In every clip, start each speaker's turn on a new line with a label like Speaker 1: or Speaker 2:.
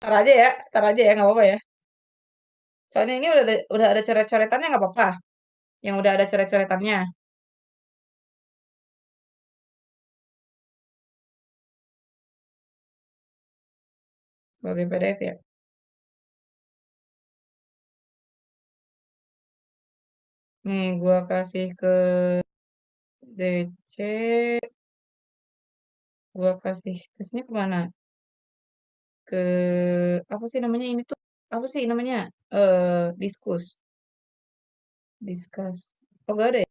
Speaker 1: Entar aja ya, nggak apa-apa ya. Soalnya ini udah ada coret-coretannya nggak apa-apa? Yang udah ada coret-coretannya, sebagai PDF ya. Nih, gua kasih ke DC, gua kasih kasihnya kemana? Ke apa sih namanya ini tuh? Apa sih namanya? Diskus, diskus. Oh, gak ada ya?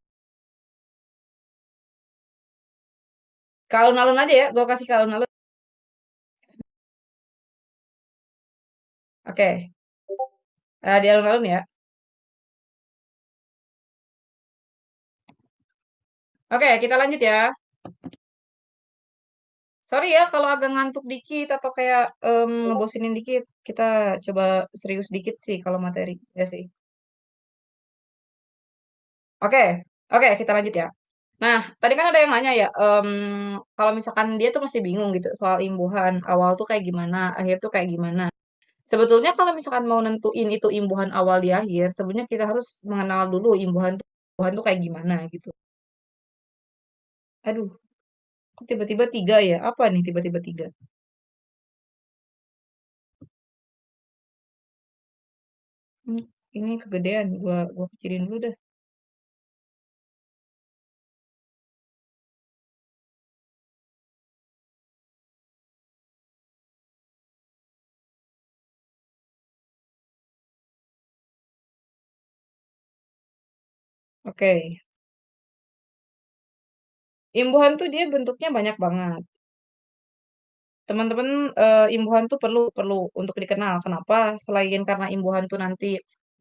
Speaker 1: Ke alun-alun aja ya, gua kasih ke alun-alun. Oke, di alun-alun ya. Oke, kita lanjut ya. Sorry ya kalau agak ngantuk dikit atau kayak ngebosinin dikit. Kita coba serius dikit sih kalau materi. Ya sih. Oke, oke, kita lanjut ya. Nah, tadi kan ada yang nanya ya, kalau misalkan dia tuh masih bingung gitu soal imbuhan, awal tuh kayak gimana, akhir tuh kayak gimana. Sebetulnya kalau misalkan mau nentuin itu imbuhan awal di akhir, sebenarnya kita harus mengenal dulu imbuhan tuh kayak gimana gitu. Aduh, kok tiba-tiba tiga ya? Apa nih tiba-tiba tiga? Hmm, ini kegedean, gua kecilin dulu dah. Oke, imbuhan tuh dia bentuknya banyak banget. Teman-teman, imbuhan tuh perlu perlu untuk dikenal. Kenapa? Selain karena imbuhan tuh nanti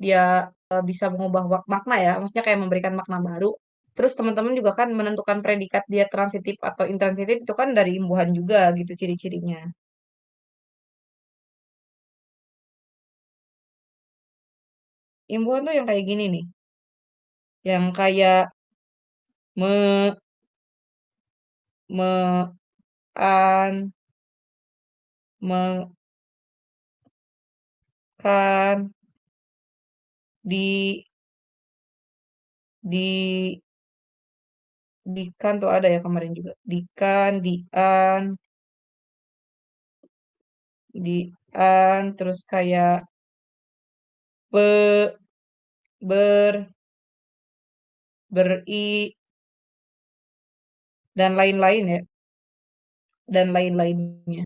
Speaker 1: dia, bisa mengubah makna ya, maksudnya kayak memberikan makna baru. Terus teman-teman juga kan menentukan predikat dia transitif atau intransitif itu kan dari imbuhan juga gitu ciri-cirinya. Imbuhan tuh yang kayak gini nih, yang kayak me, me, an, me, kan, di, di, di kan tuh ada ya kemarin juga. Di kan, di an, di an, terus kayak be, ber, beri, dan lain-lain ya, dan lain-lainnya.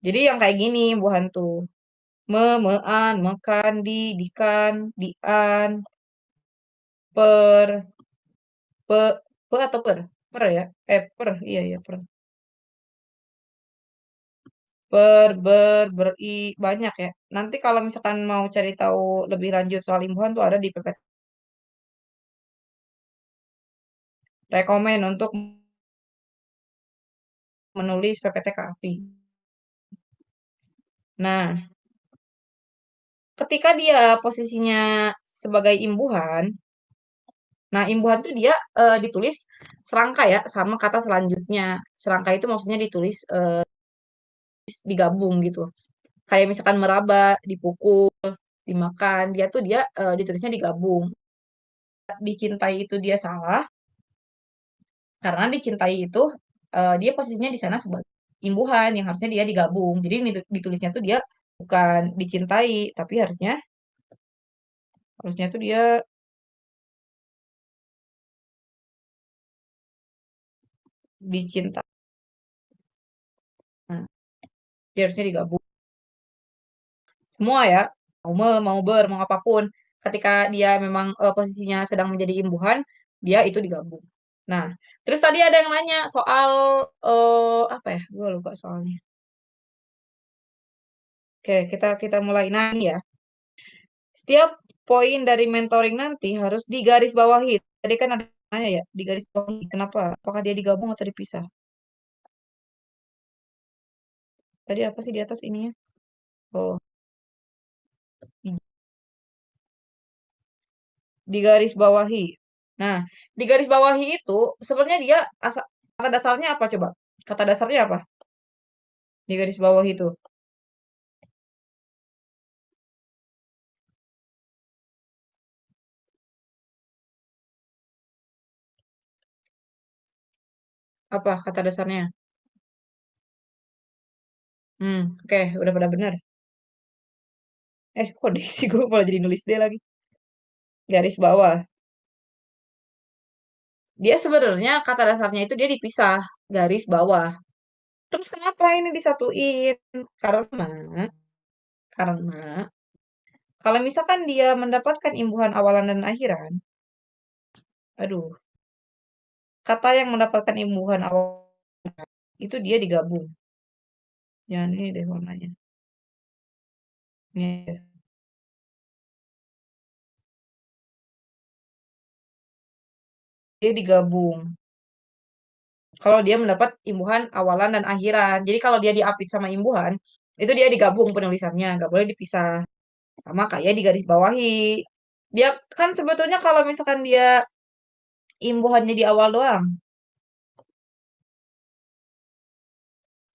Speaker 1: Jadi yang kayak gini imbuhan tuh. Mean, mekan, dikan, dian, per, pe, pe atau per? Per ya? Per, iya iya per. Beri, banyak ya. Nanti kalau misalkan mau cari tahu lebih lanjut soal imbuhan tuh ada di PPT. Rekomen untuk menulis PPT KAFI. Nah, ketika dia posisinya sebagai imbuhan, nah imbuhan tuh dia ditulis serangka ya sama kata selanjutnya. Serangka itu maksudnya ditulis digabung gitu. Kayak misalkan meraba, dipukul, dimakan, dia ditulisnya digabung. Dicintai itu dia salah karena dicintai itu dia posisinya di sana sebagai imbuhan yang harusnya dia digabung. Jadi ditulisnya tuh dia bukan dicintai, tapi harusnya harusnya tuh dia dicintai. Nah, dia harusnya digabung. Semua ya, mau ber, mau apapun. Ketika dia memang posisinya sedang menjadi imbuhan, dia itu digabung. Nah, terus tadi ada yang nanya soal apa ya? Gue lupa soalnya. Oke, kita kita mulai. Nah, ini ya. Setiap poin dari mentoring nanti harus digarisbawahi. Tadi kan ada yang nanya ya, digarisbawahi. Kenapa? Apakah dia digabung atau dipisah? Tadi apa sih di atas ininya? Oh, di- digarisbawahi. Nah, digarisbawahi itu sebenarnya dia kata dasarnya apa coba? Kata dasarnya apa? Di garis bawah itu. Apa kata dasarnya? Oke, udah pada bener. Kok deh sih gue malah jadi nulis D lagi. Garis bawah. Dia sebenarnya kata dasarnya itu dia dipisah, garis bawah. Terus kenapa ini disatuin? Karena kalau misalkan dia mendapatkan imbuhan awalan dan akhiran, aduh, kata yang mendapatkan imbuhan awal itu dia digabung. Jangan ini deh warnanya. Ini dia digabung. Kalau dia mendapat imbuhan awalan dan akhiran. Jadi kalau dia diapit sama imbuhan, itu dia digabung penulisannya, nggak boleh dipisah. Sama kayak di garis bawahi. Dia kan sebetulnya kalau misalkan dia imbuhannya di awal doang,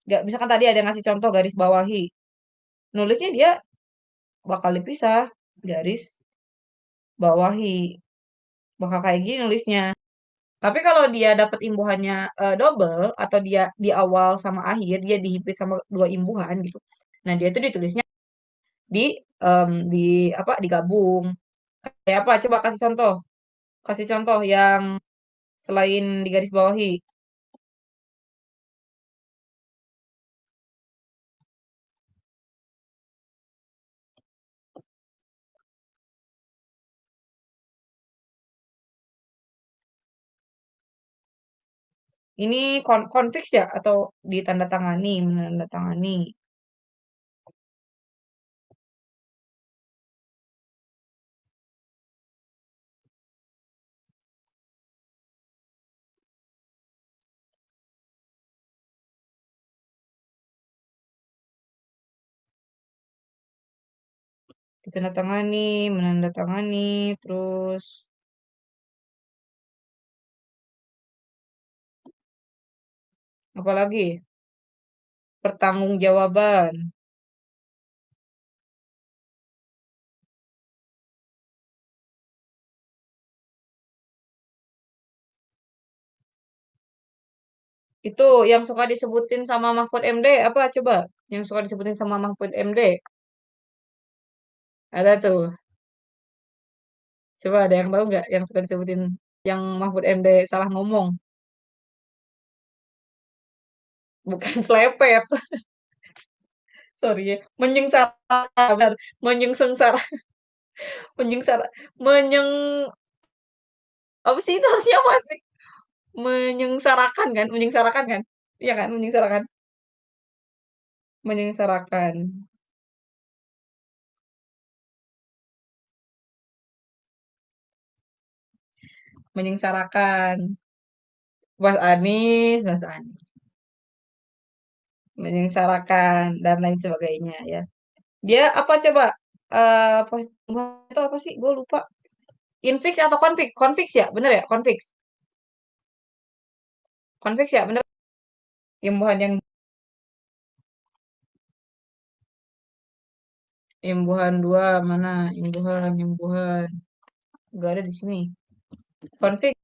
Speaker 1: nggak misalkan tadi ada yang ngasih contoh garis bawahi, nulisnya dia bakal dipisah garis bawahi, bakal kayak gini nulisnya. Tapi kalau dia dapat imbuhannya double atau dia di awal sama akhir dia dihimpit sama dua imbuhan gitu. Nah, dia itu ditulisnya di apa digabung. Kayak apa? Coba kasih contoh. Kasih contoh yang selain di garis bawahi. Ini konfiks ya atau ditandatangani, menandatangani. Ditandatangani, menandatangani, terus apalagi? Pertanggungjawaban. Itu yang suka disebutin sama Mahfud MD apa coba? Yang suka disebutin sama Mahfud MD. Ada tuh. Coba ada yang tahu nggak yang suka disebutin yang Mahfud MD salah ngomong? Bukan selepet. Sorry ya. Menyengsara. Benar. Menyengsara. Menyengsara. Menyeng apa sih itu harusnya apa sih? Menyengsarakan kan? Menyengsarakan kan? Iya kan? Menyengsarakan. Menyengsarakan. Menyengsarakan. Mas Anies, Mas Anies. Menyengsarakan dan lain sebagainya ya. Dia apa coba? Posisi itu apa sih? Gue lupa. Infix atau konflik? Konflik ya, bener ya? Konflik. Konflik ya, bener. Imbuhan yang imbuhan dua mana? Imbuhan. Gak ada di sini. Konflik,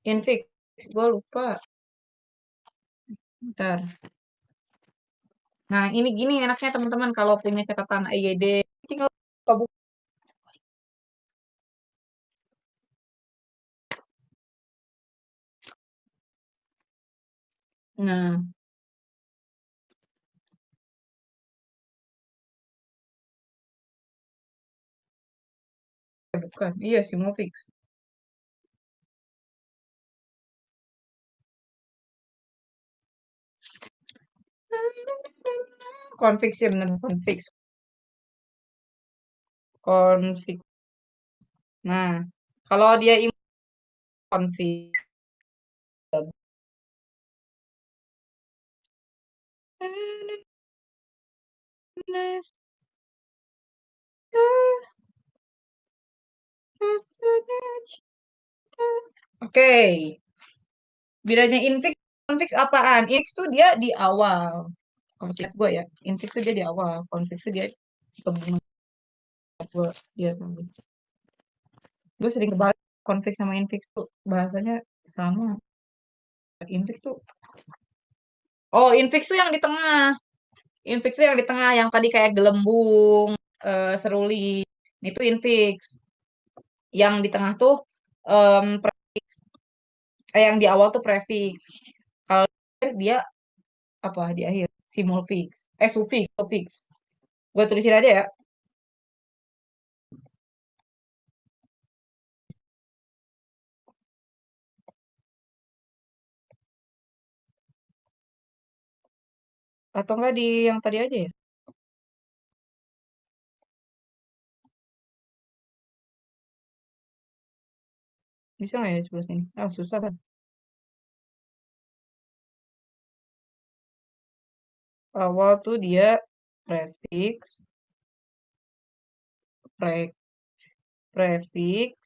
Speaker 1: infix. Gue lupa. Bentar. Nah, ini gini enaknya teman-teman kalau punya catatan IED, tinggal buka. Nah, bukan. Iya, Simofix. Konflik sih bener konflik. Konflik. Nah, kalau dia konflik. Oke, bedanya infix, konflik apaan? Infix tuh dia di awal. Kalau sih gue ya, infix tuh dia di awal, konflik tuh dia gabungan gue. Dia gue sering kebalik. Konflik sama infix tuh bahasanya sama. Infix tuh. Oh, infix tuh yang di tengah. Infix tuh yang di tengah, yang tadi kayak gelembung, seruling. Itu infix. Yang di tengah tuh prefix. Yang di awal tuh prefix. Kalau dia apa di akhir? Simulfix. Suffix. Gue tulisin aja ya. Atau enggak di yang tadi aja ya? Bisa nggak ya sebelah sini? Ah, susah kan. Awal tuh dia prefix, pre, prefix,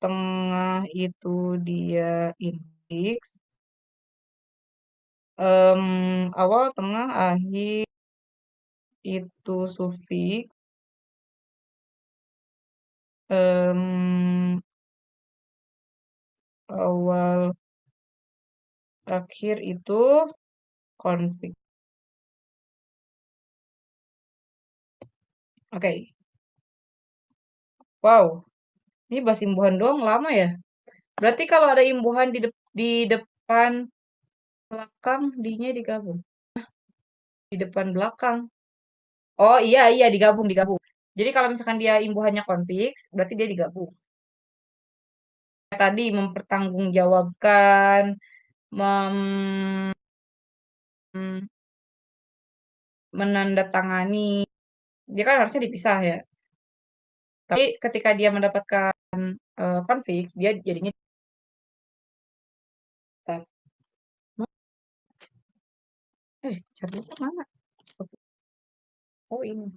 Speaker 1: tengah itu dia infix, awal, tengah, akhir itu suffix, em, awal, akhir itu konflik. Oke. Wow, ini bahas imbuhan doang lama ya. Berarti kalau ada imbuhan di depan belakang, D-nya digabung. Di depan belakang. Oh iya, iya digabung, digabung. Jadi kalau misalkan dia imbuhannya konflik, berarti dia digabung. Tadi mempertanggungjawabkan, mem- menandatangani, dia kan harusnya dipisah ya. Tapi ketika dia mendapatkan konflik, dia jadinya tetap. Chargernya mana? Oh ini.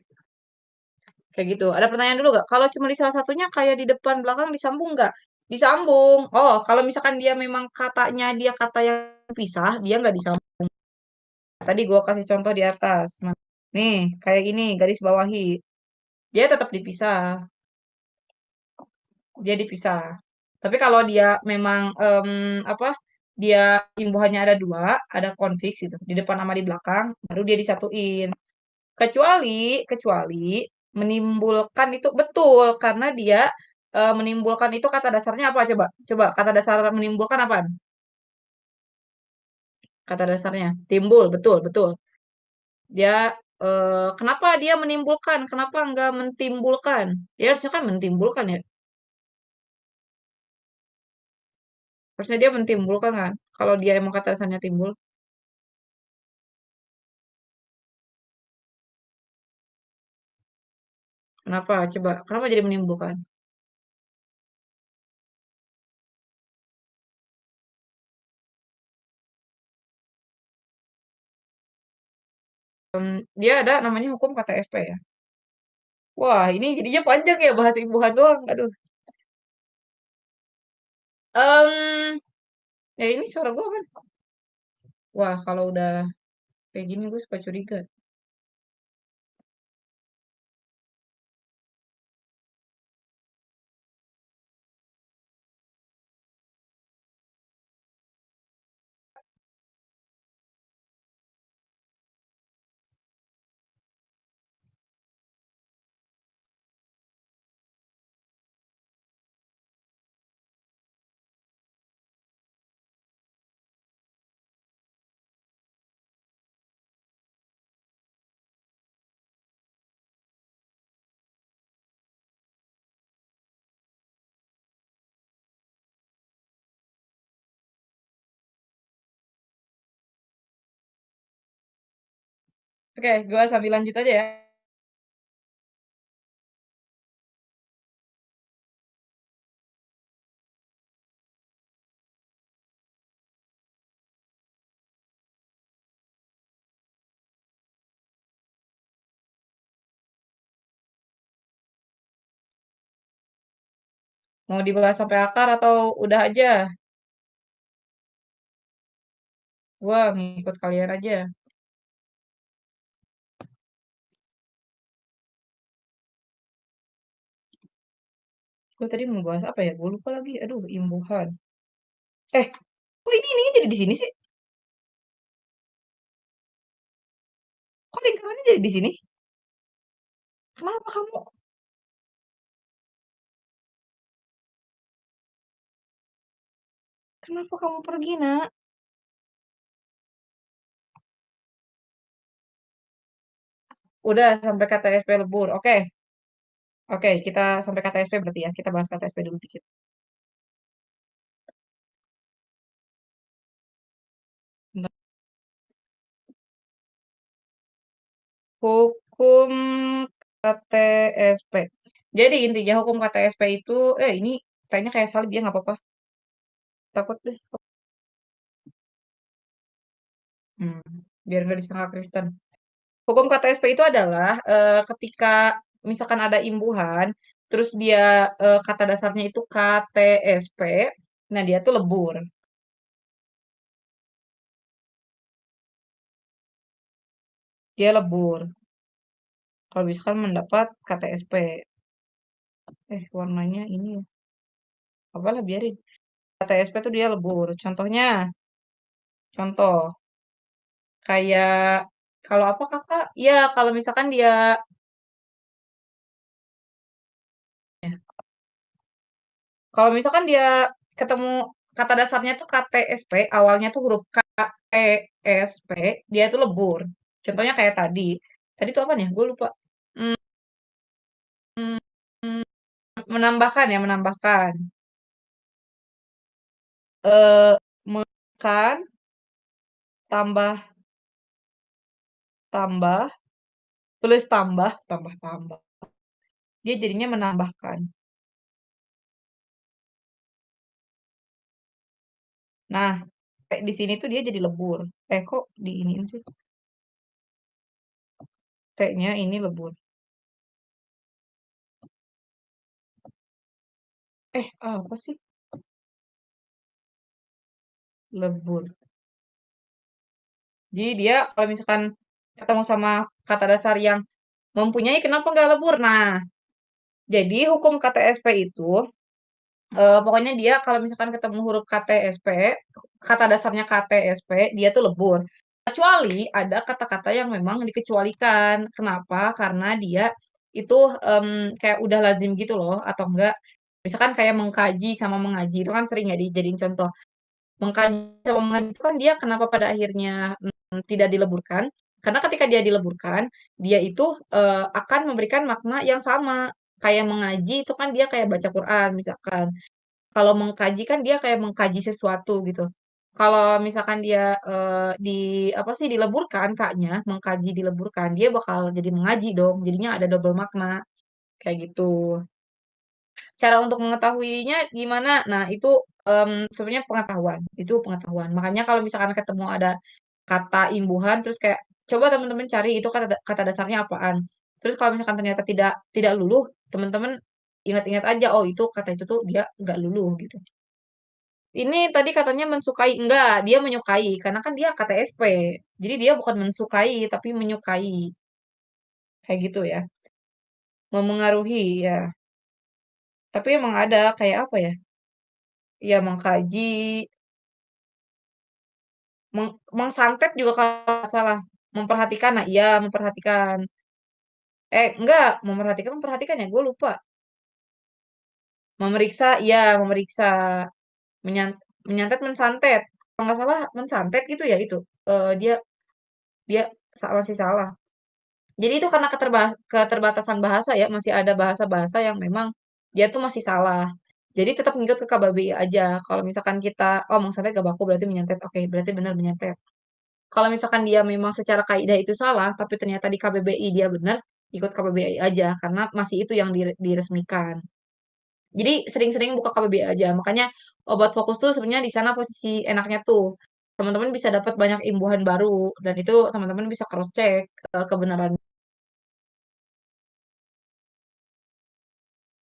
Speaker 1: Kayak gitu. Ada pertanyaan dulu nggak? Kalau cuma di salah satunya kayak di depan belakang disambung nggak? Disambung. Oh, kalau misalkan dia memang katanya dia kata yang pisah, dia nggak disambung. Tadi gua kasih contoh di atas. Nah, nih, kayak gini, garis bawahi. Dia tetap dipisah. Dia dipisah. Tapi kalau dia memang apa? Dia imbuhannya ada dua, ada konflik gitu, di depan sama di belakang, baru dia disatuin. Kecuali menimbulkan itu betul karena dia menimbulkan itu kata dasarnya apa coba? Coba kata dasar menimbulkan apa? Kata dasarnya timbul, betul, betul. Dia kenapa dia menimbulkan? Kenapa enggak mentimbulkan? Dia harusnya kan mentimbulkan ya. Harusnya dia mentimbulkan kan? Kalau dia emang kata dasarnya timbul, kenapa? Coba, kenapa jadi menimbulkan? Dia ada namanya hukum KTSP ya. Wah, ini jadinya panjang ya bahas imbuhan doang. Aduh. Em, ya ini suara gua kan. Wah, kalau udah kayak gini gue suka curiga. Oke, gue sambil lanjut aja ya. Mau dibahas sampai akar atau udah aja? Gue ngikut kalian aja. Gue tadi mau bahas apa ya? Gue lupa lagi. Aduh, imbuhan. Eh, kok ini jadi di sini sih? Kok lingkarannya jadi di sini? Kenapa kamu? Kenapa kamu pergi, nak? Udah sampai kata SP lebur. Oke, oke, kita sampai kata SP berarti ya. Kita bahas kata SP dulu dikit. Bentar. Hukum KTSP. Jadi intinya hukum KTSP itu, ini kayaknya kayak salib ya, nggak apa-apa. Takut deh. Hmm, biar nggak disangka Kristen. Hukum KTSP itu adalah ketika misalkan ada imbuhan, terus dia kata dasarnya itu KTSP, nah dia tuh lebur. Dia lebur. Kalau misalkan mendapat KTSP. Warnanya ini ya. Apalah biarin. KTSP tuh dia lebur. Contohnya, contoh kayak kalau apa kakak? Ya kalau misalkan dia, ya, kalau misalkan dia ketemu kata dasarnya tuh KTSP, awalnya tuh huruf KTSP, dia tuh lebur. Contohnya kayak tadi. Tadi tuh apa nih? Gue lupa. Hmm, menambahkan ya, menambahkan. Eh, Makan, tambah, tambah, tulis tambah, tambah, tambah. Dia jadinya menambahkan. Nah, kayak di sini tuh dia jadi lebur. Kok di ini sih? T-nya ini lebur. Apa sih? Lebur. Jadi dia kalau misalkan ketemu sama kata dasar yang mempunyai, kenapa nggak lebur? Nah, jadi hukum KTSP itu, pokoknya dia kalau misalkan ketemu huruf KTSP, kata dasarnya KTSP, dia tuh lebur. Kecuali ada kata-kata yang memang dikecualikan. Kenapa? Karena dia itu kayak udah lazim gitu loh, atau enggak? Misalkan kayak mengkaji sama mengaji itu kan sering ya dijadiin contoh. Mengkaji sama mengaji itu kan dia kenapa pada akhirnya tidak dileburkan? Karena ketika dia dileburkan, dia itu akan memberikan makna yang sama. Kayak mengaji itu kan dia kayak baca Quran misalkan. Kalau mengkaji kan dia kayak mengkaji sesuatu gitu. Kalau misalkan dia di apa sih dileburkan kaknya, mengkaji dileburkan, dia bakal jadi mengaji dong. Jadinya ada double makna kayak gitu. Cara untuk mengetahuinya gimana? Nah, itu sebenarnya pengetahuan. Itu pengetahuan. Makanya kalau misalkan ketemu ada kata imbuhan terus kayak coba teman-teman cari itu kata kata dasarnya apaan. Terus kalau misalkan ternyata tidak tidak luluh, teman-teman ingat-ingat aja oh itu kata itu tuh dia nggak luluh gitu. Ini tadi katanya mensukai, enggak, dia menyukai karena kan dia KTSP. Jadi dia bukan mensukai tapi menyukai. Kayak gitu ya. Memengaruhi ya. Tapi emang ada kayak apa ya? Ya mengkaji, mengsantet juga kalau nggak salah. Memperhatikan, nah iya memperhatikan. Enggak, memperhatikan ya, gue lupa. Memeriksa, iya memeriksa. Menyantet, mensantet. Kalau nggak salah mensantet gitu ya itu. Dia dia masih salah. Jadi itu karena keterbatasan bahasa ya, masih ada bahasa-bahasa yang memang dia tuh masih salah. Jadi tetap ngikut ke KBBI aja. Kalau misalkan kita, oh mensantet gak baku berarti menyantet. Oke, berarti benar menyantet. Kalau misalkan dia memang secara kaidah itu salah, tapi ternyata di KBBI dia benar, ikut KBBI aja karena masih itu yang diresmikan. Jadi sering-sering buka KBBI aja. Makanya obat fokus tuh sebenarnya di sana posisi enaknya tuh. Teman-teman bisa dapat banyak imbuhan baru dan itu teman-teman bisa cross check kebenaran.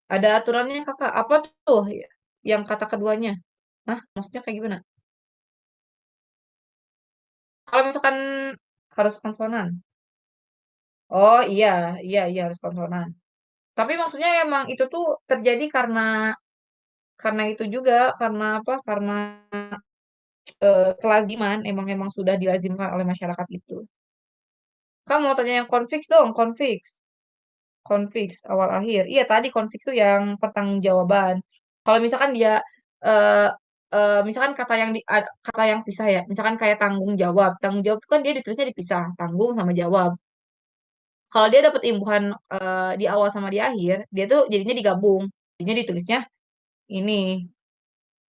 Speaker 1: Ada aturannya kakak. Apa tuh yang kata keduanya? Hah? Maksudnya kayak gimana? Kalau misalkan harus konsonan. Oh iya, iya, iya harus konsonan. Tapi maksudnya emang itu tuh terjadi karena itu juga, karena apa, karena, kelaziman, emang sudah dilazimkan oleh masyarakat itu. Kamu mau tanya yang konfiks dong, konfiks. Konfiks, awal akhir. Iya tadi konfiks tuh yang pertanggungjawaban. Kalau misalkan dia, eee misalkan kata yang pisah ya, misalkan kayak tanggung jawab. Tanggung jawab itu kan dia ditulisnya dipisah, tanggung sama jawab. Kalau dia dapat imbuhan, di awal sama di akhir, dia tuh jadinya digabung. Jadinya ditulisnya ini,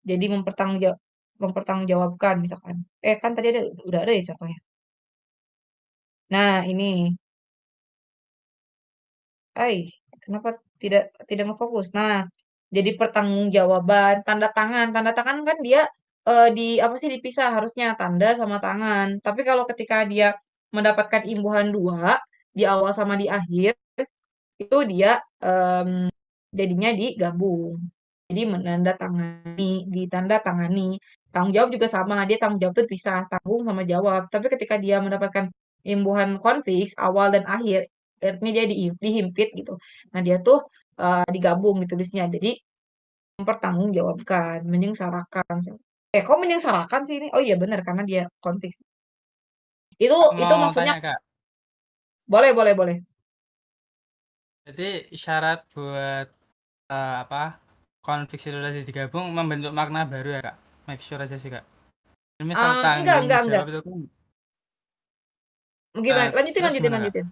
Speaker 1: jadi mempertanggungjawabkan misalkan. Kan tadi udah ada ya contohnya. Nah ini, kenapa tidak tidak ngefokus? Nah, jadi pertanggungjawaban, tanda tangan kan dia, apa sih, dipisah harusnya tanda sama tangan. Tapi kalau ketika dia mendapatkan imbuhan 2 di awal sama di akhir, itu dia, jadinya digabung. Jadi ditandatangani. Tanggung jawab juga sama, dia tanggung jawab itu pisah, tanggung sama jawab. Tapi ketika dia mendapatkan imbuhan konfiks awal dan akhir, artinya dia dihimpit gitu. Nah, dia tuh, digabung ditulisnya. Jadi mempertanggungjawabkan, menyengsarakan. Kok menyengsarakan sih ini? Oh iya bener, karena dia konfiks. Itu
Speaker 2: Mau
Speaker 1: maksudnya
Speaker 2: tanya Kak,
Speaker 1: boleh boleh boleh.
Speaker 2: jadi syarat buat apa konflik situasi digabung membentuk makna baru ya Kak? Make sure aja sih Kak. Ini misal
Speaker 1: Enggak
Speaker 2: tanggung
Speaker 1: enggak enggak.
Speaker 2: jawab itu kan,
Speaker 1: Gimana? Lanjutin
Speaker 2: terus
Speaker 1: lanjutin
Speaker 2: gimana Kak?
Speaker 1: lanjutin.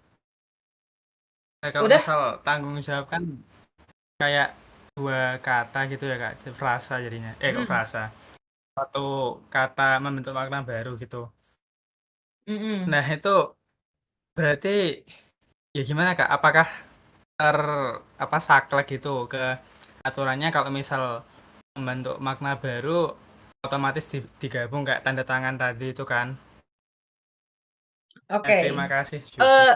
Speaker 2: Kalau
Speaker 1: Udah?
Speaker 2: misal tanggung jawab kan kayak dua kata gitu ya Kak, frasa jadinya. Kok
Speaker 1: Mhm,
Speaker 2: frasa? Satu kata membentuk makna baru gitu.
Speaker 1: mhm.
Speaker 2: Nah itu berarti ya gimana Kak? Apakah ter apa saklek gitu ke aturannya kalau misal membentuk makna baru otomatis digabung kayak tanda tangan tadi itu kan.
Speaker 1: Oke.
Speaker 2: Terima kasih Juvi.
Speaker 1: Eee,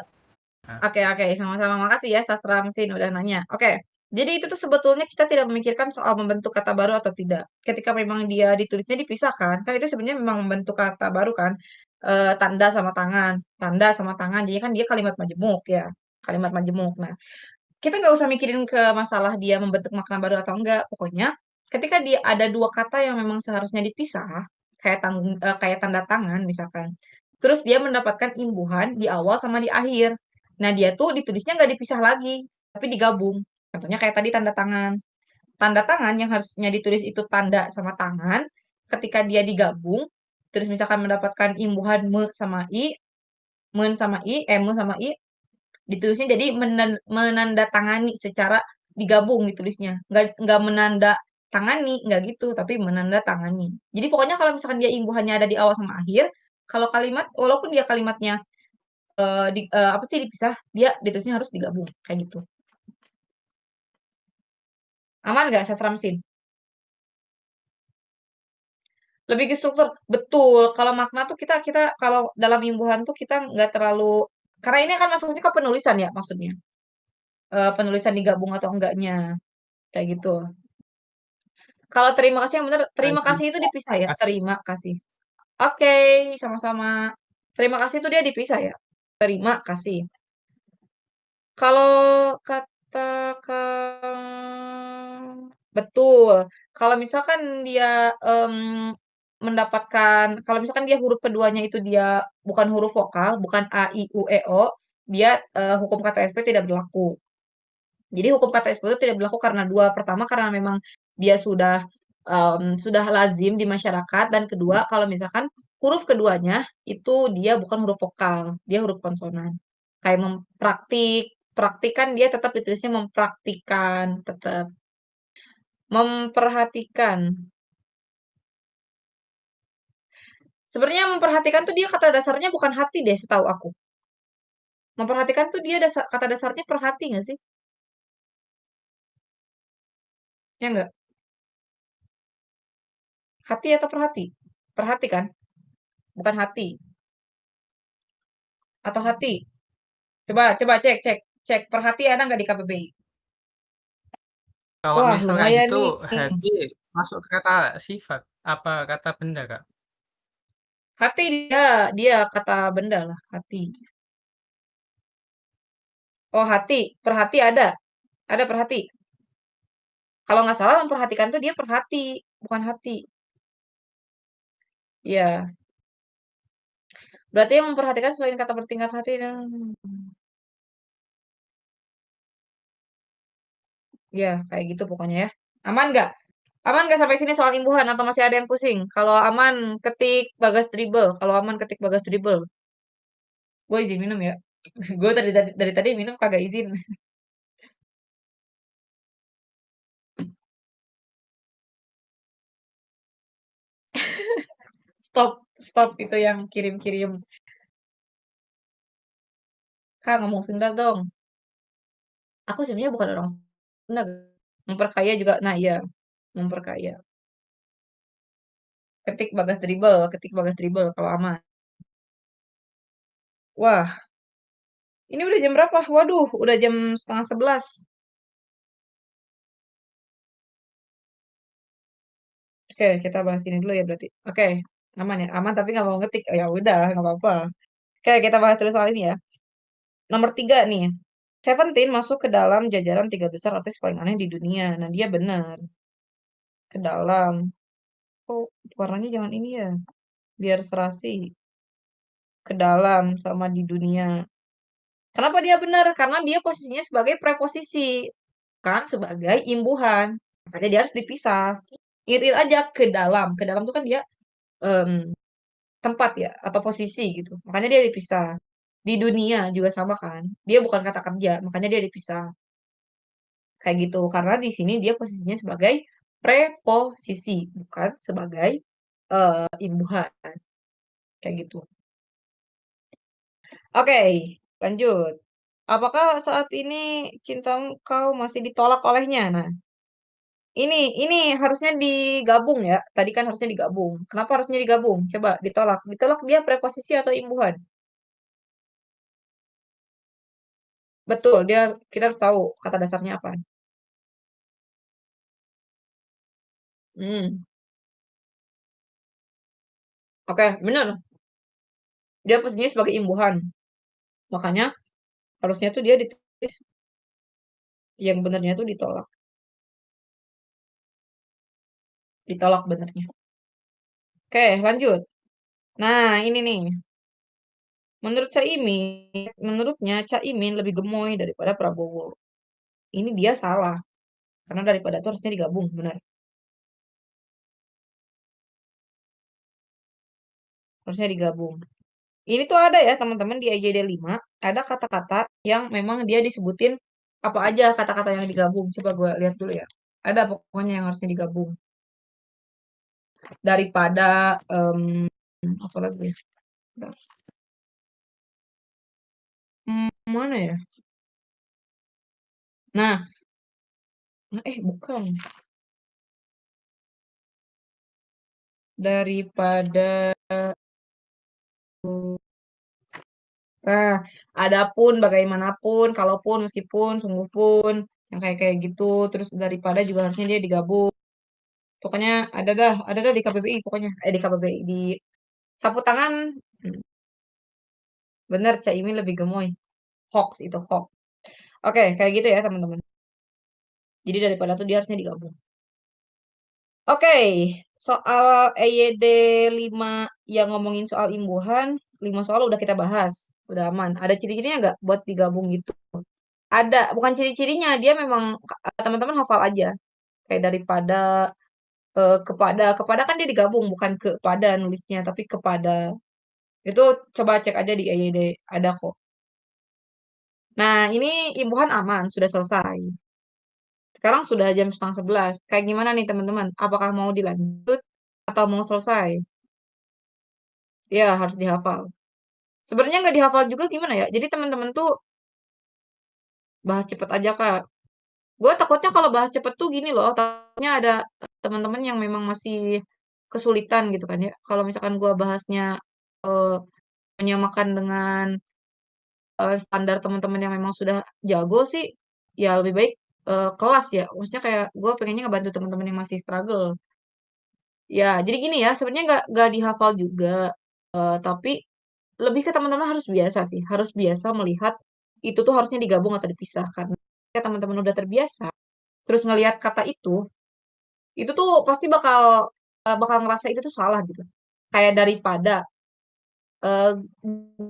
Speaker 2: Nah,
Speaker 1: oke, sama-sama. Makasih ya Sastra Mesin udah nanya. Oke. Jadi itu tuh sebetulnya kita tidak memikirkan soal membentuk kata baru atau tidak. Ketika memang dia ditulisnya dipisahkan, kan itu sebenarnya memang membentuk kata baru kan, tanda sama tangan, jadi kan dia kalimat majemuk ya, kalimat majemuk. Nah, kita nggak usah mikirin ke masalah dia membentuk makna baru atau enggak, pokoknya ketika dia ada 2 kata yang memang seharusnya dipisah, kayak tanda tangan misalkan, terus dia mendapatkan imbuhan di awal sama di akhir. Nah, dia tuh ditulisnya nggak dipisah lagi, tapi digabung. Contohnya kayak tadi tanda tangan. Tanda tangan yang harusnya ditulis itu tanda sama tangan, ketika dia digabung, terus misalkan mendapatkan imbuhan me sama i, ditulisnya jadi menandatangani secara digabung ditulisnya. Nggak menandatangani, nggak gitu, tapi menandatangani. Jadi pokoknya kalau misalkan dia imbuhannya ada di awal sama akhir, kalau kalimat walaupun dia kalimatnya, apa sih, dipisah, dia ditulisnya harus digabung, kayak gitu. Aman nggak Sastra Mesin? Lebih ke struktur, betul. Kalau makna tuh kita kita kalau dalam imbuhan tuh kita nggak terlalu karena ini kan masuknya ke penulisan ya maksudnya, penulisan digabung atau enggaknya, kayak gitu. Kalau terima kasih yang bener, terima
Speaker 2: kasih.
Speaker 1: kasih itu dipisah ya?
Speaker 2: Kasih.
Speaker 1: Terima kasih. Oke, sama-sama. Terima kasih itu dia dipisah ya? Terima kasih. Kalau katakan betul. Kalau misalkan dia, kalau misalkan dia huruf keduanya itu dia bukan huruf vokal, bukan a, i, u, e, o, dia, hukum kata SP tidak berlaku. Jadi hukum kata SP itu tidak berlaku karena 2, pertama karena memang dia sudah lazim di masyarakat, dan kedua kalau misalkan huruf keduanya itu dia bukan huruf vokal, dia huruf konsonan. Kayak praktik kan dia tetap ditulisnya mempraktikkan, tetap. Memperhatikan. Sebenarnya memperhatikan tuh dia kata dasarnya bukan hati deh setahu aku. Memperhatikan tuh dia kata dasarnya perhati nggak sih? Ya nggak? Hati atau perhati? Perhati kan? Bukan hati. Atau hati? Coba coba cek cek cek perhati ada nggak di KBBI?
Speaker 2: Kalau
Speaker 1: Wah
Speaker 2: misal kayak
Speaker 1: lumayan
Speaker 2: gitu,
Speaker 1: nih.
Speaker 2: hati masuk ke kata sifat apa kata benda Kak?
Speaker 1: Hati dia dia kata benda lah hati. Oh hati, perhati ada. Ada perhati. Kalau nggak salah memperhatikan tuh dia perhati, bukan hati. Iya. Berarti yang memperhatikan selain kata bertingkat hati dan ya kayak gitu pokoknya ya. Aman nggak? Aman nggak sampai sini soal imbuhan atau masih ada yang pusing? Kalau aman ketik Bagas Dribble. Kalau aman ketik Bagas Dribble. Gue izin minum ya. Gue dari tadi minum kagak izin. Stop, stop itu yang kirim-kirim. Kak ngomong Sunda dong. Aku sebenarnya bukan orang Sunda. Memperkaya juga. Nah iya, memperkaya. Ketik Bagas Dribble kalau aman. Wah, ini udah jam berapa? Waduh, udah jam setengah 11. Oke, kita bahas ini dulu ya berarti. Oke, aman ya? Aman tapi nggak mau ngetik. Oh, ya udah, nggak apa-apa. Oke, kita bahas dulu soal ini ya. Nomor 3 nih. Seventeen masuk ke dalam jajaran 3 besar artis paling aneh di dunia. Nah, dia benar. Ke dalam. Oh, warnanya jangan ini ya. Biar serasi. Ke dalam sama di dunia. Kenapa dia benar? Karena dia posisinya sebagai preposisi. Kan sebagai imbuhan. Makanya dia harus dipisah. Ingat aja ke dalam. Ke dalam itu kan dia em, tempat ya atau posisi gitu. Makanya dia dipisah. Di dunia juga sama kan. Dia bukan kata kerja, makanya dia dipisah. Kayak gitu. Karena di sini dia posisinya sebagai preposisi, bukan sebagai imbuhan. Kayak gitu. Oke, lanjut. Apakah saat ini cinta kau masih ditolak olehnya? Nah, ini harusnya digabung ya. Tadi kan harusnya digabung. Kenapa harusnya digabung? Coba ditolak. Ditolak dia preposisi atau imbuhan? Betul, kita harus tahu kata dasarnya apa. Hmm, oke, bener. Dia posisinya sebagai imbuhan. Makanya harusnya tuh dia ditulis yang benernya tuh ditolak. Ditolak benernya. Oke, lanjut. Nah, ini nih. Menurutnya Caimin lebih gemoy daripada Prabowo. Ini dia salah. Karena daripada itu harusnya digabung, benar. Harusnya digabung. Ini tuh ada ya teman-teman di IJD 5, ada kata-kata yang memang dia disebutin apa aja kata-kata yang digabung. Coba gue lihat dulu ya. Ada pokoknya yang harusnya digabung. Daripada apa lagi ya? Bentar. Mana ya? Nah, bukan. Daripada nah, adapun, bagaimanapun, kalaupun, meskipun, sungguh pun, yang kayak kayak gitu, terus daripada juga harusnya dia digabung. Pokoknya ada dah di KBBI pokoknya. Di KBBI di sapu tangan. hmm, Bener, Caimin lebih gemoy. Hoax itu hoax. Oke, kayak gitu ya teman-teman. Jadi daripada tuh dia harusnya digabung. Oke, soal EYD 5 yang ngomongin soal imbuhan, 5 soal udah kita bahas. Udah aman. Ada ciri-cirinya nggak buat digabung gitu? Ada, bukan ciri-cirinya, dia memang teman-teman hafal aja. Kayak daripada kepada kan dia digabung bukan kepada nulisnya tapi kepada. Itu coba cek aja di EYD, ada kok. Nah, ini imbuhan aman, sudah selesai. Sekarang sudah jam setengah 11. Kayak gimana nih teman-teman? Apakah mau dilanjut atau mau selesai? Ya, harus dihafal. Sebenarnya nggak dihafal juga gimana ya? Jadi teman-teman tuh bahas cepet aja, Kak. Gue takutnya kalau bahas cepet tuh gini loh, takutnya ada teman-teman yang memang masih kesulitan gitu kan ya. Kalau misalkan gue bahasnya eh, menyamakan dengan standar teman-teman yang memang sudah jago sih, ya lebih baik kelas ya. Maksudnya kayak gue pengennya ngebantu teman-teman yang masih struggle. Ya, jadi gini ya, sebenarnya nggak dihafal juga, tapi lebih ke teman-teman harus biasa sih, harus biasa melihat itu tuh harusnya digabung atau dipisahkan. ketika teman-teman udah terbiasa, terus ngelihat kata itu tuh pasti bakal bakal ngerasa itu tuh salah gitu. Kayak daripada, eee,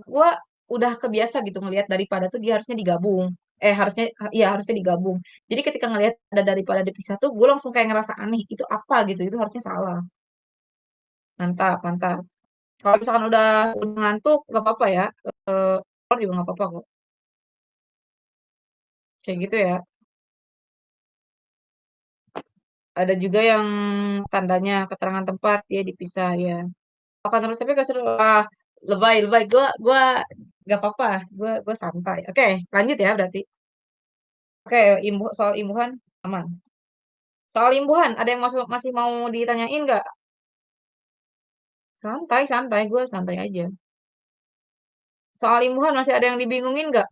Speaker 1: gua udah kebiasa gitu ngelihat daripada tuh dia harusnya digabung, harusnya iya harusnya digabung. Jadi ketika ngelihat ada daripada dipisah tuh gue langsung kayak ngerasa aneh, itu apa gitu, itu harusnya salah. Mantap mantap. Kalau misalkan udah ngantuk nggak apa-apa ya, keluar juga nggak apa-apa kok, kayak gitu ya. Ada juga yang tandanya keterangan tempat dia dipisah ya. Akan terus tapi nggak seru, ah, lebay lebay, gua nggak apa-apa, gua santai. Oke, lanjut ya berarti. Oke, soal imbuhan aman. Soal imbuhan ada yang masih mau ditanyain nggak? Santai santai, gue santai aja. Soal imbuhan masih ada yang dibingungin nggak?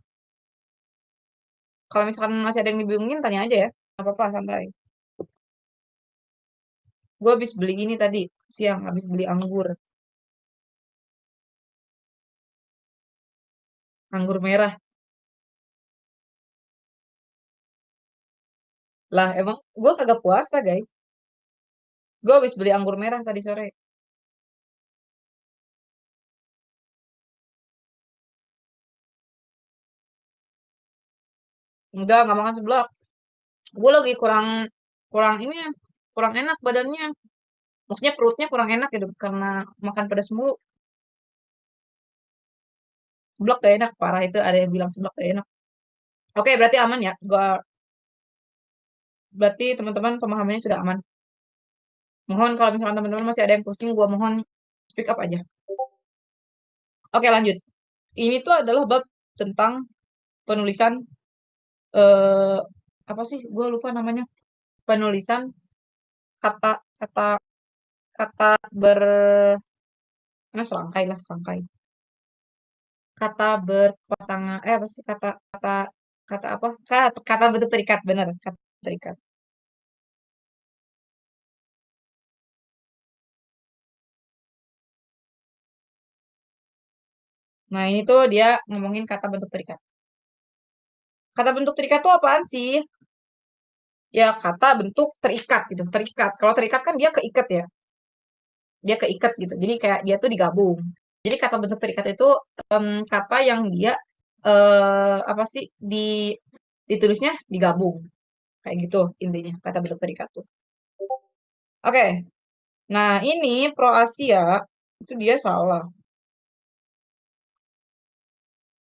Speaker 1: Kalau misalkan masih ada yang dibingungin tanya aja ya, nggak apa-apa santai. Gue habis beli ini tadi siang, habis beli anggur merah. Lah emang gue kagak puasa guys. Gue habis beli anggur merah tadi sore. Enggak makan seblak. Gue lagi kurang kurang ini, kurang enak badannya. Maksudnya perutnya kurang enak gitu karena makan pedas mulu. Seblak gak enak, parah itu ada yang bilang seblak gak enak. Oke, berarti aman ya. Berarti teman-teman pemahamannya sudah aman. Mohon kalau misalkan teman-teman masih ada yang pusing, gua mohon speak up aja. Oke, lanjut. Ini tuh adalah bab tentang penulisan eh apa sih? Gua lupa namanya. Penulisan kata kata kata ber serangkai lah, serangkai. Kata berpasangan apa sih kata kata kata apa? Kata bentuk terikat, benar, kata terikat. Nah, ini tuh dia ngomongin kata bentuk terikat. Kata bentuk terikat tuh apaan sih? Ya, kata bentuk terikat gitu, terikat. Kalau terikat kan dia keikat ya, dia keikat gitu. Jadi kayak dia tuh digabung. Jadi kata bentuk terikat itu kata yang dia apa sih ditulisnya digabung kayak gitu intinya kata bentuk terikat tuh. Oke, nah ini pro Asia itu dia salah.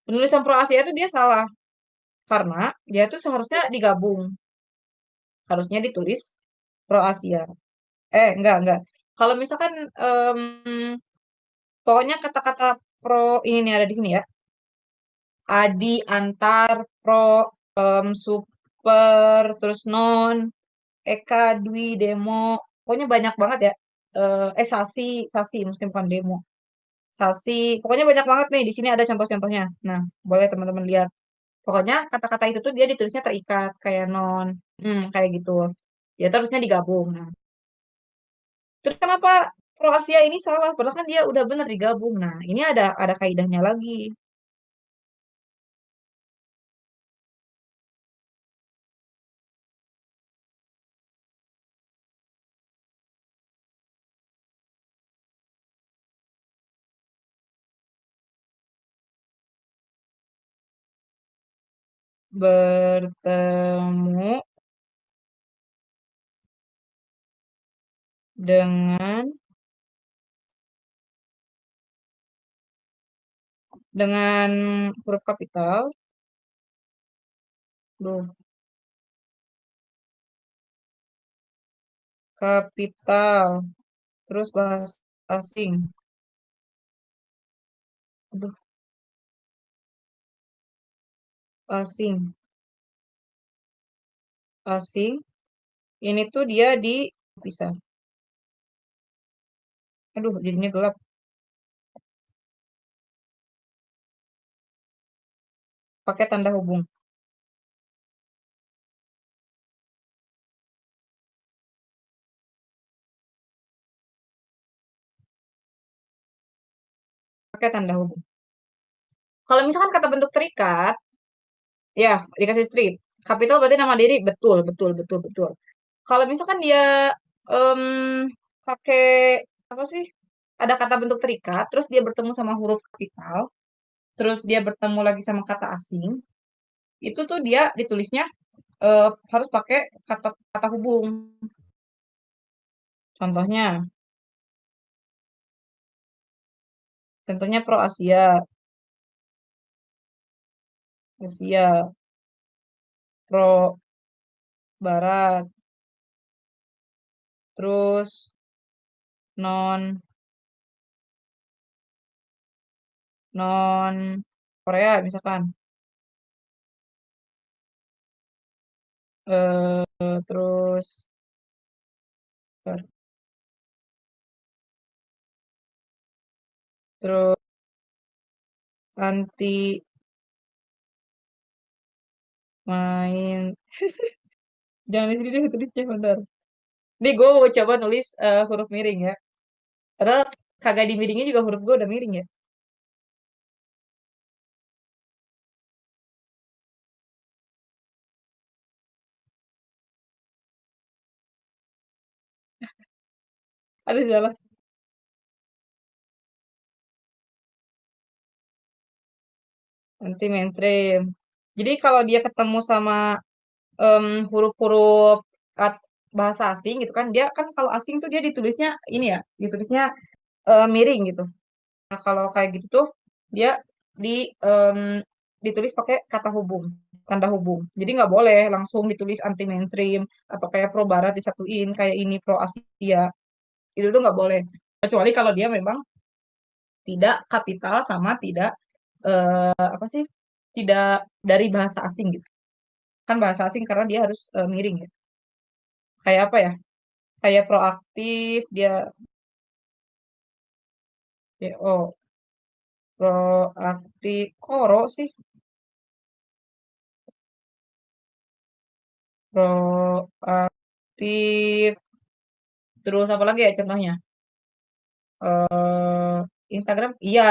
Speaker 1: Penulisan pro Asia itu dia salah karena dia tuh seharusnya digabung, harusnya ditulis pro Asia. Enggak. Kalau misalkan pokoknya kata-kata pro ini nih ada di sini ya. Adi, antar, pro, super, terus non, Eka, Dwi, demo. Pokoknya banyak banget ya. Sasi, mesti bukan demo. Sasi, pokoknya banyak banget nih. Di sini ada contoh-contohnya. Nah, boleh teman-teman lihat. Pokoknya kata-kata itu tuh dia ditulisnya terikat, kayak non, kayak gitu. Ya terusnya digabung. Nah, terus kenapa Kroasia ini salah? Padahal kan dia udah bener digabung. Nah, ini ada kaidahnya lagi. Bertemu dengan huruf kapital, duh, kapital, terus bahasa asing, aduh, asing, asing, ini tuh dia dipisah. Aduh, jadinya gelap. Pakai tanda hubung. Pakai tanda hubung. Kalau misalkan kata bentuk terikat, ya dikasih strip. Kapital berarti nama diri, betul betul betul betul. Kalau misalkan dia, pakai apa sih, ada kata bentuk terikat, terus dia bertemu sama huruf kapital, terus dia bertemu lagi sama kata asing, itu tuh dia ditulisnya, harus pakai kata kata hubung. Contohnya contohnya pro Asia, Asia, pro Barat, terus non non Korea misalkan, terus terus anti main jangan di sini deh tulisnya bentar. Nih gue mau coba nulis huruf miring ya. Padahal kagak dimiringin juga huruf gue udah miring ya. Ada salah. Anti mainstream. Jadi kalau dia ketemu sama huruf-huruf bahasa asing gitu kan, dia kan kalau asing tuh dia ditulisnya ini ya, ditulisnya miring gitu. Nah kalau kayak gitu tuh dia ditulis pakai kata hubung, tanda hubung. Jadi nggak boleh langsung ditulis anti mainstream atau kayak pro barat disatuin kayak ini pro Asia. Itu tuh nggak boleh. Kecuali kalau dia memang tidak kapital sama tidak apa sih? Tidak dari bahasa asing gitu. Kan bahasa asing karena dia harus miring ya. Kayak apa ya? Kayak proaktif, dia PO, proaktif, koro sih, proaktif. Terus apa lagi ya contohnya? eh Instagram, iya.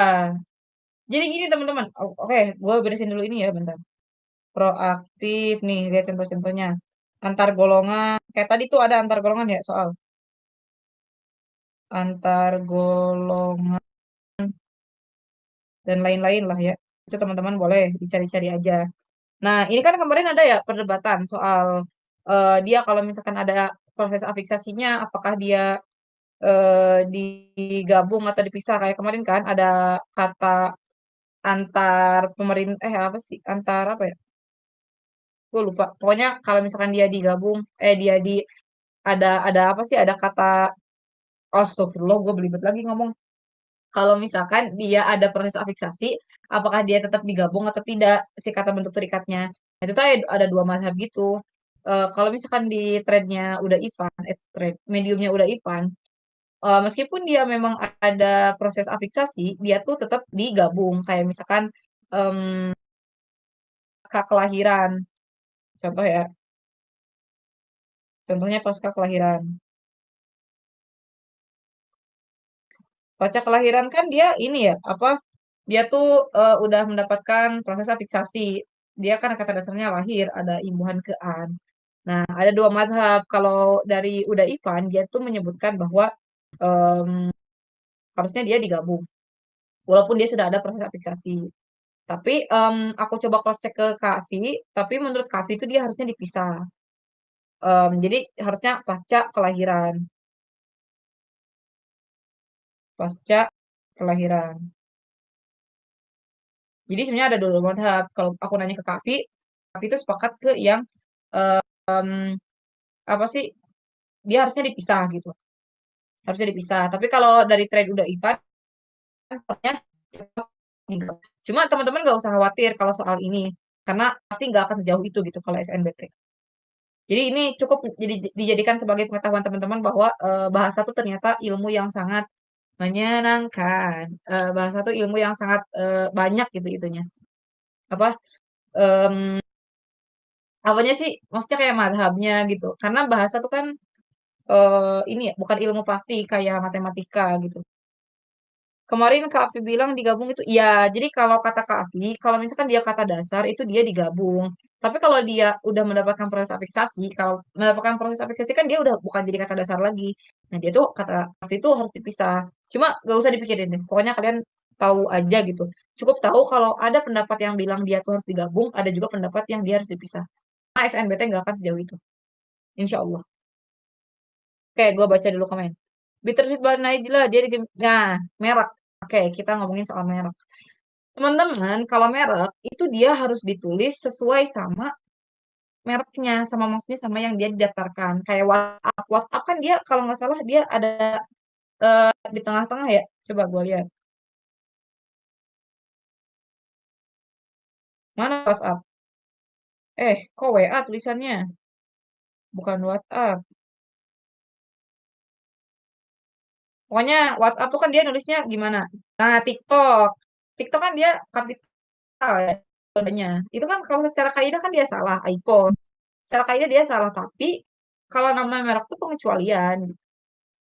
Speaker 1: Jadi gini teman-teman, oke, gue beresin dulu ini ya bentar. Proaktif nih, lihat contoh-contohnya. Antar golongan, kayak tadi tuh ada antar golongan ya soal antar golongan dan lain-lain lah ya. Itu teman-teman boleh dicari-cari aja. Nah, ini kan kemarin ada ya perdebatan soal dia kalau misalkan ada proses afiksasinya, apakah dia digabung atau dipisah. Kayak kemarin kan ada kata antar pemerintah, apa sih? Antar apa ya? Gue lupa. Pokoknya kalau misalkan dia digabung, dia di ada apa sih? Ada kata astagfirullah, gue belibet lagi ngomong. Kalau misalkan dia ada proses afiksasi, apakah dia tetap digabung atau tidak si kata bentuk terikatnya. Nah, itu tuh ada dua mazhab gitu. Kalau misalkan di threadnya udah IPAN, thread mediumnya udah IPAN, meskipun dia memang ada proses afiksasi, dia tuh tetap digabung. Kayak misalkan pasca kelahiran, contoh ya, contohnya pasca kelahiran. Pasca kelahiran kan dia ini ya, apa? Dia tuh udah mendapatkan proses afiksasi. Dia kan kata dasarnya lahir, ada imbuhan ke an. Nah, ada dua mazhab. Kalau dari Uda Ivan, dia tuh menyebutkan bahwa em, harusnya dia digabung. Walaupun dia sudah ada proses afiksasi. Tapi aku coba cross check ke Kavi, tapi menurut Kavi itu dia harusnya dipisah. Jadi harusnya pasca kelahiran, pasca kelahiran. Jadi sebenarnya ada dua mazhab. Kalau aku nanya ke Kavi, Kavi itu sepakat ke yang apa sih? Dia harusnya dipisah gitu. Harusnya dipisah. Tapi kalau dari trade udah Ivan, harusnya tetap digabung. Cuma teman-teman nggak usah khawatir kalau soal ini, karena pasti nggak akan sejauh itu gitu kalau SNBT. Jadi ini cukup dijadikan sebagai pengetahuan teman-teman bahwa bahasa itu ternyata ilmu yang sangat menyenangkan. Bahasa itu ilmu yang sangat banyak gitu itunya. Apa apanya sih? Maksudnya kayak madhabnya gitu. Karena bahasa itu kan ini ya bukan ilmu pasti kayak matematika gitu. Kemarin Kak Afi bilang digabung itu iya, jadi kalau kata Kak Afi, kalau misalkan dia kata dasar itu dia digabung. Tapi kalau dia udah mendapatkan proses afiksasi, kalau mendapatkan proses afiksasi kan dia udah bukan jadi kata dasar lagi. Nah, dia tuh kata Afi itu harus dipisah. Cuma gak usah dipikirin deh. Pokoknya kalian tahu aja gitu. Cukup tahu kalau ada pendapat yang bilang dia tuh harus digabung, ada juga pendapat yang dia harus dipisah. Nah, SNBT nggak akan sejauh itu. Insya Allah. Oke, gue baca dulu komen. Bittersweet Banana Najla, dia di nah, merek. Oke, kita ngomongin soal merek. Teman-teman, kalau merek itu dia harus ditulis sesuai sama mereknya, sama maksudnya sama yang dia didaftarkan. Kayak WhatsApp, WhatsApp kan dia kalau nggak salah dia ada di tengah-tengah ya. Coba gue lihat. Mana WhatsApp? Kok WA tulisannya? Bukan WhatsApp. Pokoknya WhatsApp tuh kan dia nulisnya gimana? Nah, TikTok. TikTok kan dia kapital ya. Kodenya. Itu kan kalau secara kaidah kan dia salah, iPhone. Secara kaidah dia salah, tapi kalau nama merek tuh pengecualian.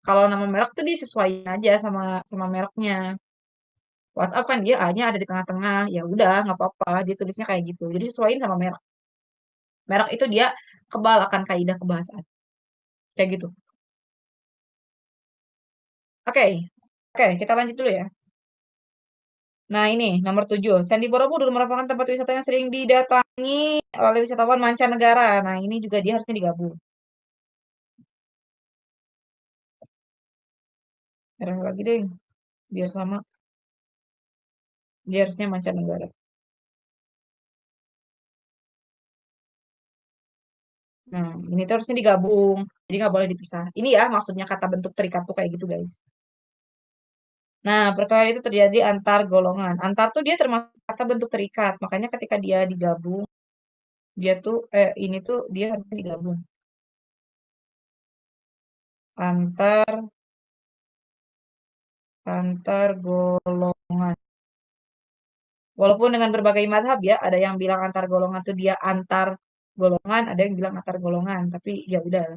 Speaker 1: Kalau nama merek tuh disesuaikan aja sama sama mereknya. WhatsApp kan dia A-nya ada di tengah-tengah, ya udah nggak apa-apa, dia tulisnya kayak gitu. Jadi sesuaiin sama merek. Merek itu dia kebal akan kaidah kebahasaan. Kayak gitu. Oke. Oke, kita lanjut dulu ya. Nah, ini nomor 7. Candi Borobudur merupakan tempat wisata yang sering didatangi oleh wisatawan mancanegara. Nah, ini juga dia harusnya digabung. Merah lagi deh, biar sama. Dia harusnya mancanegara. Nah, ini tuh harusnya digabung. Jadi nggak boleh dipisah. Ini ya maksudnya kata bentuk terikat tuh kayak gitu, guys. Nah, perkara itu terjadi antar golongan. Antar tuh dia termasuk kata bentuk terikat. Makanya ketika dia digabung, dia tuh ini tuh dia harus digabung. Antar antar golongan. Walaupun dengan berbagai madhab ya, ada yang bilang antar golongan tuh dia antar golongan, ada yang bilang antar golongan. Tapi ya udah.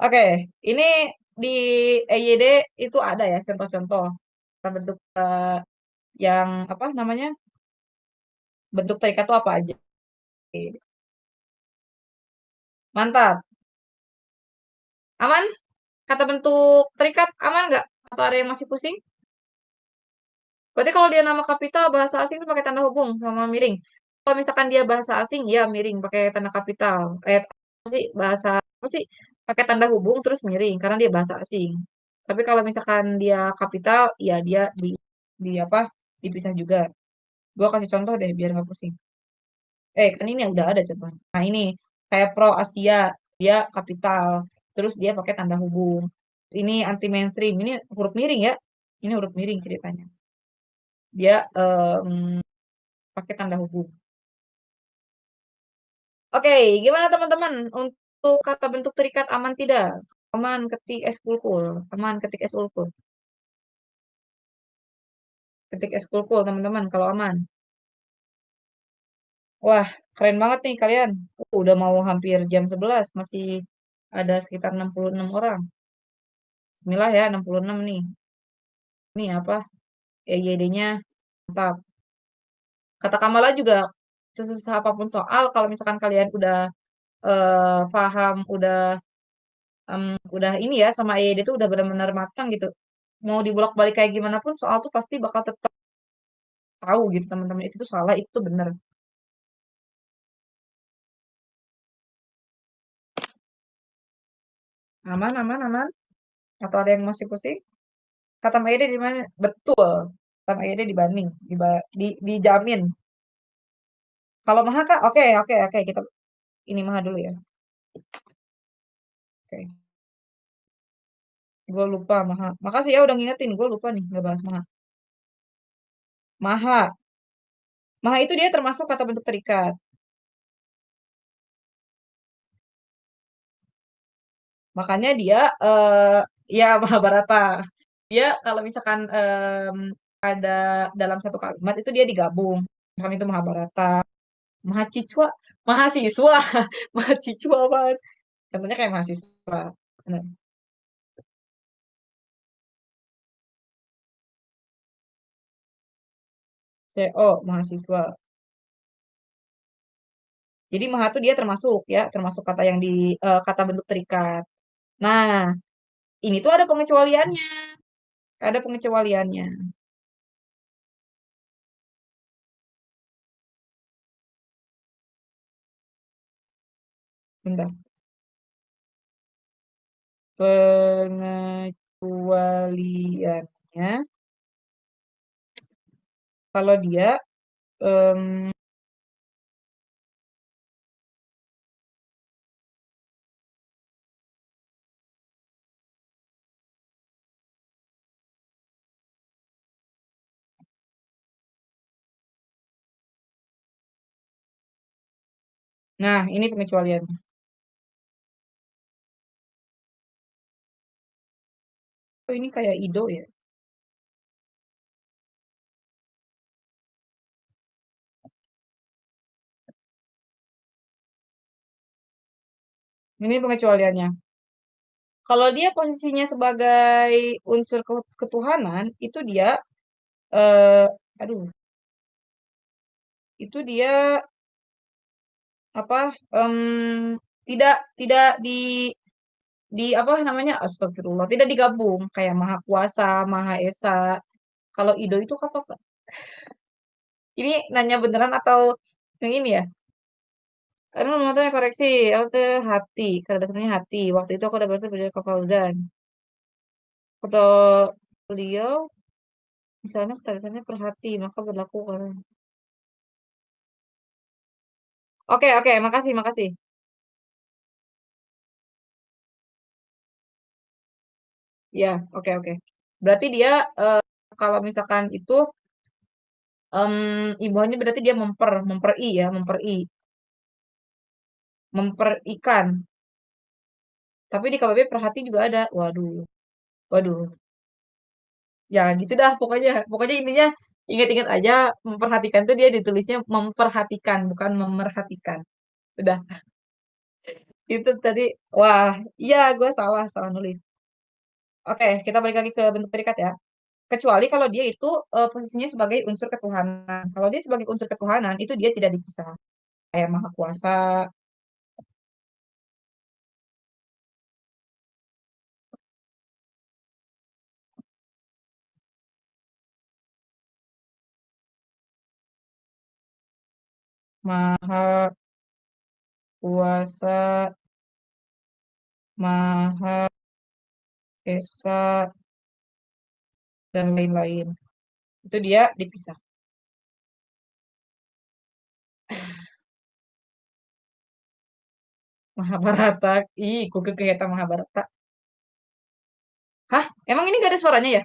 Speaker 1: Oke, ini di EYD itu ada ya contoh-contoh kata bentuk yang apa namanya bentuk terikat tuh apa aja. Oke. Mantap. Aman? Kata bentuk terikat aman nggak? Atau ada yang masih pusing? Berarti kalau dia nama kapital bahasa asing itu pakai tanda hubung sama miring. Kalau misalkan dia bahasa asing, ya miring pakai tanda kapital. Apa sih bahasa apa sih? Pakai tanda hubung terus miring karena dia bahasa asing. Tapi kalau misalkan dia kapital, ya dia di apa? Dipisah juga. Gua kasih contoh deh biar nggak pusing. Kan ini udah ada contohnya. Nah, ini kayak Pro Asia, dia kapital, terus dia pakai tanda hubung. Ini anti mainstream, ini huruf miring ya. Ini huruf miring ceritanya. Dia pakai tanda hubung. Oke, gimana teman-teman untuk kata bentuk terikat aman tidak? Aman ketik es kulkul, aman ketik es kulkul. Ketik es kulkul teman-teman kalau aman. Wah, keren banget nih kalian. Udah mau hampir jam 11, masih ada sekitar 66 orang. Bismillah ya, 66 nih. Ini apa? EYD-nya mantap. Kata Kamala juga sesusah apapun soal, kalau misalkan kalian udah paham, udah ini ya sama EYD itu udah benar-benar matang gitu. Mau dibolak-balik kayak gimana pun soal tuh pasti bakal tetap tahu gitu teman-teman. Itu tuh salah, itu tuh bener. Aman, aman, aman. Atau ada yang masih pusing? Kata EYD di mana? Betul. Kata EYD dibanding, dijamin. Kalau Maha Kak, oke, oke, oke. Kita ini Maha dulu ya. Oke. Gue lupa Maha. Makasih ya udah ngingetin. Gue lupa nih nggak bahas Maha. Maha. Maha itu dia termasuk kata bentuk terikat. Makanya dia ya Mahabharata. Dia kalau misalkan ada dalam satu kalimat itu dia digabung. Misalkan itu Mahabharata, mahasiswa, mahasiswa, mahasiswa apaan? Contohnya kayak mahasiswa. Bener. CO, mahasiswa. Jadi maha tuh dia termasuk ya, termasuk kata yang di kata bentuk terikat. Nah, ini tuh ada pengecualiannya. Ada pengecualiannya. Bentar. Pengecualiannya kalau dia em, nah, ini pengecualiannya. Oh, ini kayak Ido ya. Ini pengecualiannya. Kalau dia posisinya sebagai unsur ketuhanan, itu dia aduh, itu dia apa? Tidak tidak di apa namanya? Astagfirullah, tidak digabung kayak Maha Kuasa, Maha Esa. Kalau Ido itu apa, Kak? Ini nanya beneran atau yang ini ya? Karena mau tanya koreksi, aku tuh hati, kata dasarnya hati. Waktu itu aku udah berhasil belajar ke Fauzan. Kata beliau, misalnya kata dasarnya perhati, maka berlaku kan. Oke, oke, makasih, makasih. Ya, oke, oke. Berarti dia kalau misalkan itu ibuannya berarti dia memperi ya, memperikan. Tapi di KBB perhati juga ada. Waduh, waduh. Ya gitu dah pokoknya. Pokoknya intinya ingat-ingat aja memperhatikan tuh dia ditulisnya memperhatikan bukan memerhatikan. Udah. Itu tadi wah, iya gue salah salah nulis. Oke, kita balik lagi ke bentuk terikat ya. Kecuali kalau dia itu posisinya sebagai unsur ketuhanan. Kalau dia sebagai unsur ketuhanan itu dia tidak dipisah. Kayak maha kuasa, maha kuasa, maha esa dan lain-lain. Itu dia dipisah. Mahabharata. Ih, gue kegiatan Mahabharata. Hah? Emang ini gak ada suaranya ya?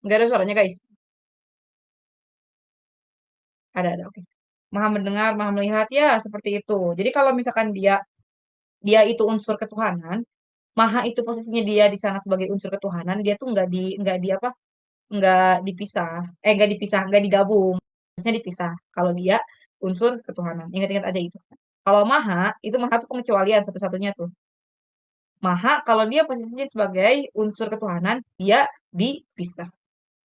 Speaker 1: Gak ada suaranya, guys. Ada, oke. Maha mendengar, maha melihat, ya seperti itu. Jadi kalau misalkan dia itu unsur ketuhanan, maha itu posisinya dia di sana sebagai unsur ketuhanan, dia tuh nggak di apa? Nggak dipisah. Nggak dipisah, nggak digabung. Harusnya dipisah. Kalau dia unsur ketuhanan. Ingat-ingat aja itu. Kalau maha, itu maha itu pengecualian satu-satunya tuh. Maha, kalau dia posisinya sebagai unsur ketuhanan, dia dipisah.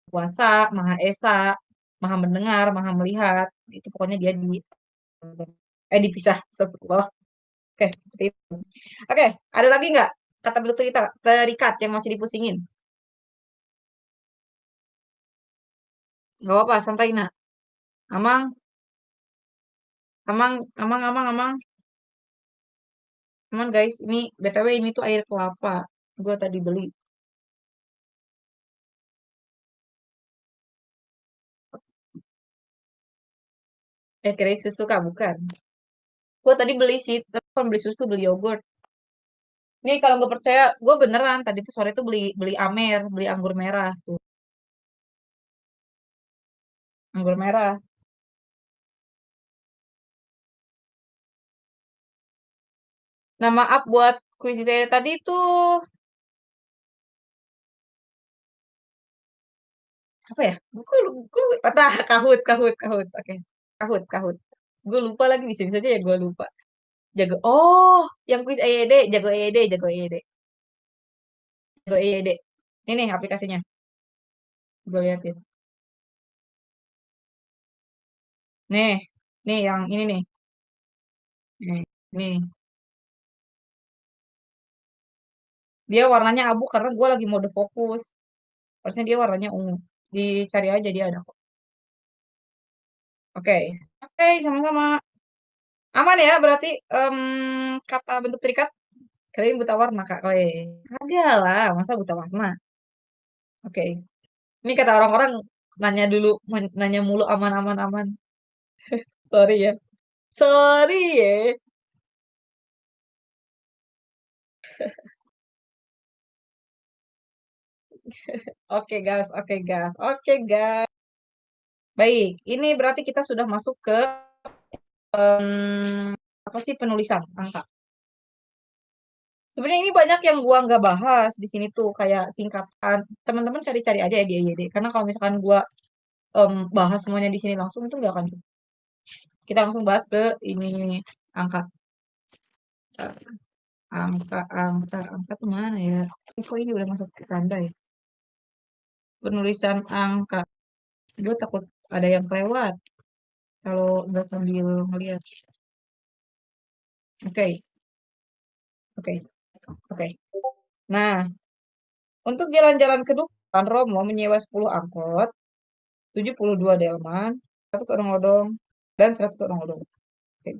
Speaker 1: Kuasa, Maha Esa, Maha mendengar, Maha melihat. Itu pokoknya dia dipisah. Astagfirullah. Oke, seperti itu. Oke, ada lagi nggak kata bentuk terikat yang masih dipusingin? Nggak apa-apa, santai nak. Amang, amang, amang, amang, amang. Aman guys, ini BTW ini tuh air kelapa. Gue tadi beli. Kirain susu kak, bukan. Gue tadi beli sih, tapi bukan beli susu, beli yogurt. Nih kalau nggak percaya, gue beneran tadi tuh sore tuh beli beli Amer, beli anggur merah tuh, anggur merah. Nah maaf buat kuis saya tadi tuh apa ya? Gue kahut, kahut, kahut. Oke, kahut, kahut. Gue lupa lagi bisa-bisa aja ya gue lupa. Jago. Oh, yang kuis EYD, jago EYD, jago EYD, jago EYD. Ini nih aplikasinya. Gue liatin. Nih, nih yang ini nih. Nih. Dia warnanya abu karena gue lagi mode fokus. Harusnya dia warnanya ungu. Dicari aja dia ada kok. Oke. Oke, sama-sama. Aman ya berarti kata bentuk terikat. Kalian buta warna Kak. Kagak lah, masa buta warna. Oke. Ini kata orang-orang nanya dulu, nanya mulu aman-aman aman. Sorry ya. Sorry ya. Oke guys, oke guys, oke guys. Baik, ini berarti kita sudah masuk ke apa sih penulisan angka. Sebenarnya ini banyak yang gua nggak bahas di sini tuh kayak singkatan. Teman-teman cari-cari aja ya di IYD. Karena kalau misalkan gua bahas semuanya di sini langsung itu nggak akan. Kita langsung bahas ke ini angka. Angka tuh mana ya? Kok ini udah masuk ke tanda ya? Penulisan angka. Gue takut ada yang kelewat kalau nggak sambil ngeliat. Oke, oke, oke. Nah, untuk jalan-jalan ke depan, Romo menyewa 10 angkot, 72 delman, 1 odong-odong, dan 100 odong-odong. Oke.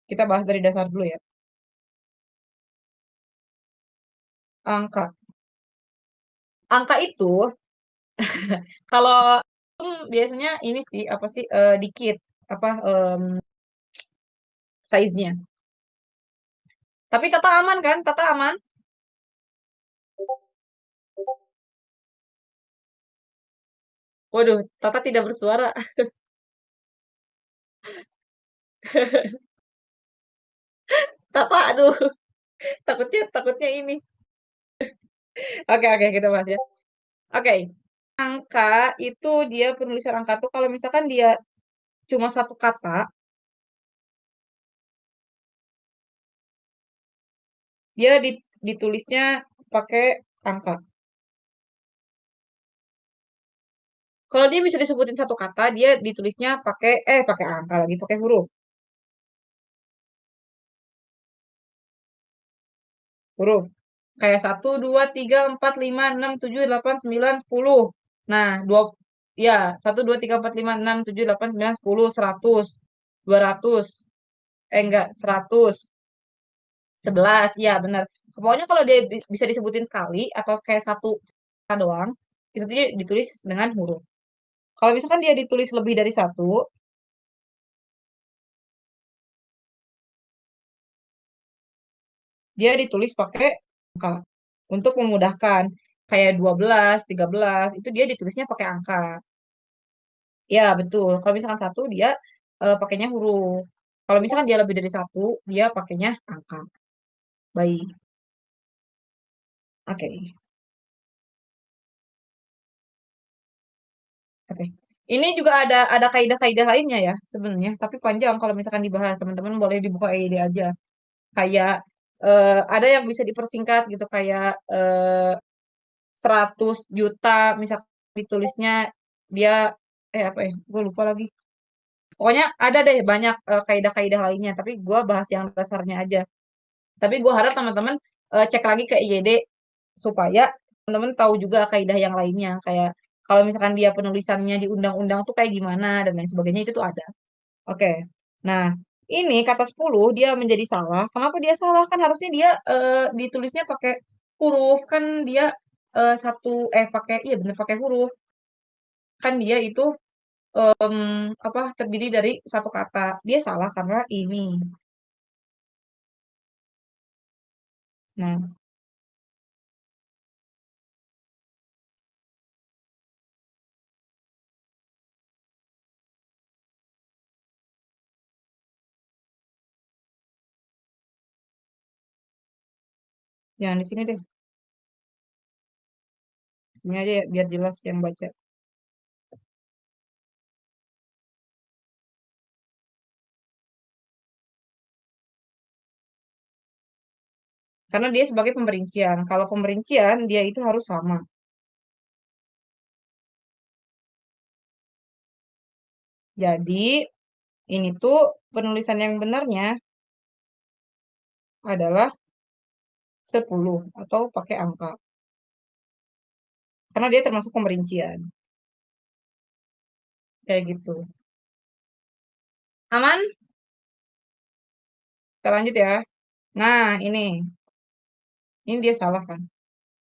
Speaker 1: Kita bahas dari dasar dulu ya. Angka. Angka itu, kalau biasanya ini sih, apa sih, dikit. Apa, size-nya. Tapi Tata aman kan? Tata aman? Waduh, Tata tidak bersuara. Tata, aduh, takutnya takutnya ini. Oke, oke, kita bahas ya. Oke, angka itu dia penulisan angka tuh kalau misalkan dia cuma satu kata, dia ditulisnya pakai angka. Kalau dia bisa disebutin satu kata, dia ditulisnya pakai angka lagi, pakai huruf. Huruf. Kayak 1, 2, 3, 4, 5, 6, 7, 8, 9, 10. Nah, ya, 1, 2, 3, 4, 5, 6, 7, 8, 9, 10, 100, 200, enggak, 100, 11, ya benar. Pokoknya kalau dia bisa disebutin sekali atau kayak satu kata doang, itu dia ditulis dengan huruf. Kalau misalkan dia ditulis lebih dari satu, dia ditulis pakai angka untuk memudahkan. Kayak 12, 13, itu dia ditulisnya pakai angka. Ya, betul. Kalau misalkan satu, dia pakainya huruf. Kalau misalkan dia lebih dari satu, dia pakainya angka. Baik. Oke. Oke. Ini juga ada kaidah-kaidah lainnya ya sebenarnya, tapi panjang kalau misalkan dibahas. Teman-teman boleh dibuka ide aja. Kayak ada yang bisa dipersingkat gitu kayak 100 juta misalkan ditulisnya dia apa ya? Gue lupa lagi. Pokoknya ada deh banyak kaidah-kaidah lainnya, tapi gue bahas yang dasarnya aja. Tapi gue harap teman-teman cek lagi ke IGD supaya teman-teman tahu juga kaidah yang lainnya. Kayak kalau misalkan dia penulisannya di undang-undang tuh kayak gimana dan lain sebagainya itu tuh ada. Oke. Nah, ini kata 10 dia menjadi salah. Kenapa dia salah? Kan harusnya dia ditulisnya pakai huruf. Kan dia pakai iya bener pakai huruf. Kan dia itu apa terdiri dari satu kata. Dia salah karena ini. Nah, yang di sini deh. Ini aja ya, biar jelas yang baca. Karena dia sebagai pemberincian. Kalau pemberincian, dia itu harus sama. Jadi, ini tuh penulisan yang benarnya adalah 10 atau pakai angka. Karena dia termasuk pemerincian. Kayak gitu. Aman? Kita lanjut ya. Nah, ini. Ini dia salah kan?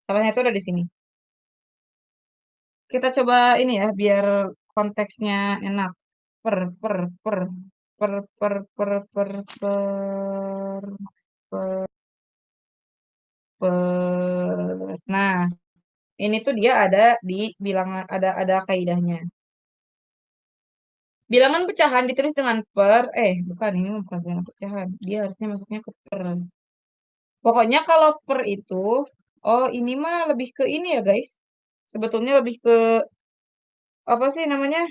Speaker 1: Salahnya itu ada di sini. Kita coba ini ya, biar konteksnya enak. Per, per, per, per, per, per, per, per, per, per. Nah, ini tuh dia ada di bilangan, ada kaidahnya. Bilangan pecahan ditulis dengan per, bukan, ini bukan bilangan pecahan. Dia harusnya masuknya ke per. Pokoknya kalau per itu, oh ini mah lebih ke ini ya guys. Sebetulnya lebih ke, apa sih namanya?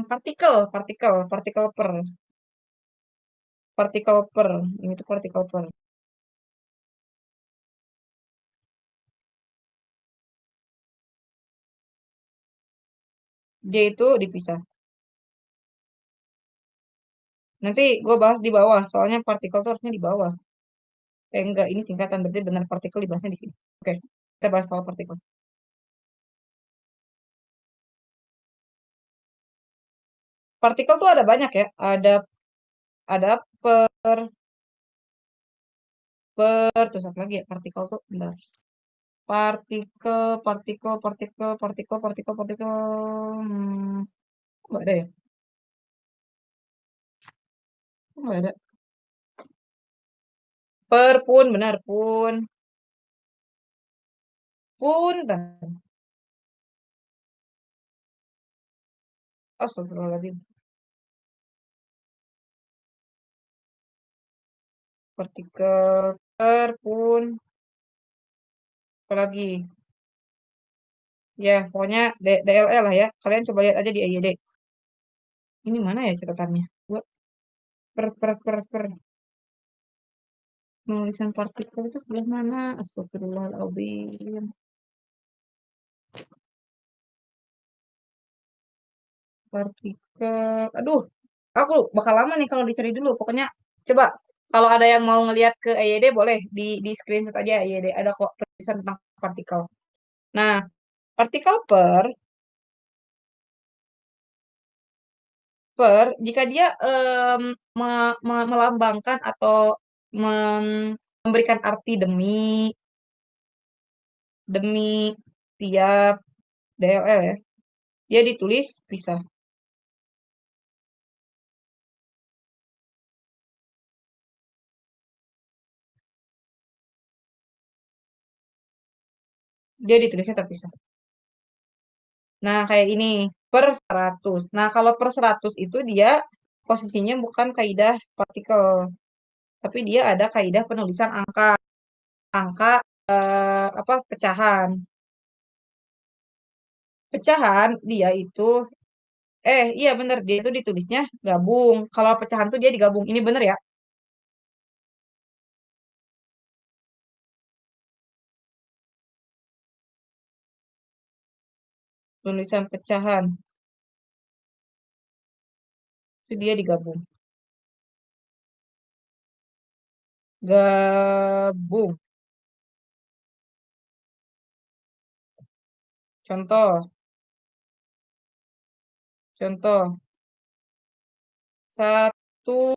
Speaker 1: Partikel per. Partikel per. Ini tuh partikel per. Dia itu dipisah. Nanti gue bahas di bawah, soalnya partikel tuh harusnya di bawah. Enggak, ini singkatan, berarti benar partikel dibahasnya di sini. Oke, kita bahas soal partikel. Partikel tuh ada banyak ya. Ada per, terus apa lagi ya? Partikel tuh, bentar. Partikel, partikel, partikel, partikel, partikel, partikel. Nggak ada ya? Nggak ada. Per pun, benar pun. Pun, astagfirullahaladzim. Partikel, per pun. Apalagi? Ya, pokoknya DLL lah ya. Kalian coba lihat aja di EYD. Ini mana ya catatannya? Gua per. Penulisan partikel itu sebelah mana? Astagfirullahaladzim. Partikel. Aduh, aku bakal lama nih kalau dicari dulu. Pokoknya coba kalau ada yang mau ngelihat ke EYD boleh di screenshot aja EYD. Ada kok tulisan tentang partikel. Nah, partikel jika dia melambangkan atau memberikan arti demi tiap DLL ya, dia ditulis pisah. Dia ditulisnya terpisah. Nah, kayak ini per 100. Nah, kalau per 100 itu dia posisinya bukan kaidah partikel, tapi dia ada kaidah penulisan angka apa pecahan. Pecahan dia itu iya bener dia itu ditulisnya gabung. Kalau pecahan tuh dia digabung. Ini bener ya? Tulisan pecahan itu dia digabung. Gabung. Contoh, contoh 1/2,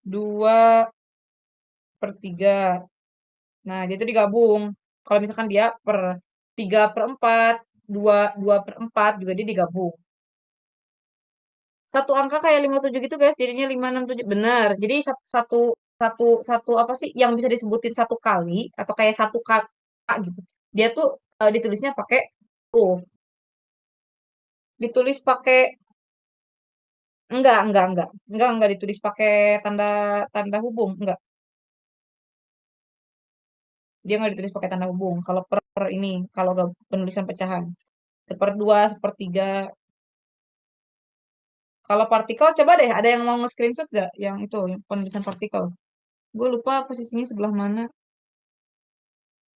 Speaker 1: 2/3. Nah, dia itu digabung. Kalau misalkan dia per 3/4, 2/4 juga dia digabung. Satu angka kayak 57 gitu guys, jadinya 567. Benar. Jadi satu satu satu apa sih yang bisa disebutin satu kali atau kayak satu kata gitu. Dia tuh ditulisnya pakai huruf. Ditulis pakai enggak ditulis pakai tanda tanda hubung, enggak. Dia nggak ditulis pakai tanda hubung. Kalau per ini, kalau penulisan pecahan. 1/2, 1/3. Kalau partikel, coba deh, ada yang mau nge-screenshot gak? Yang itu, yang penulisan partikel. Gue lupa posisinya sebelah mana.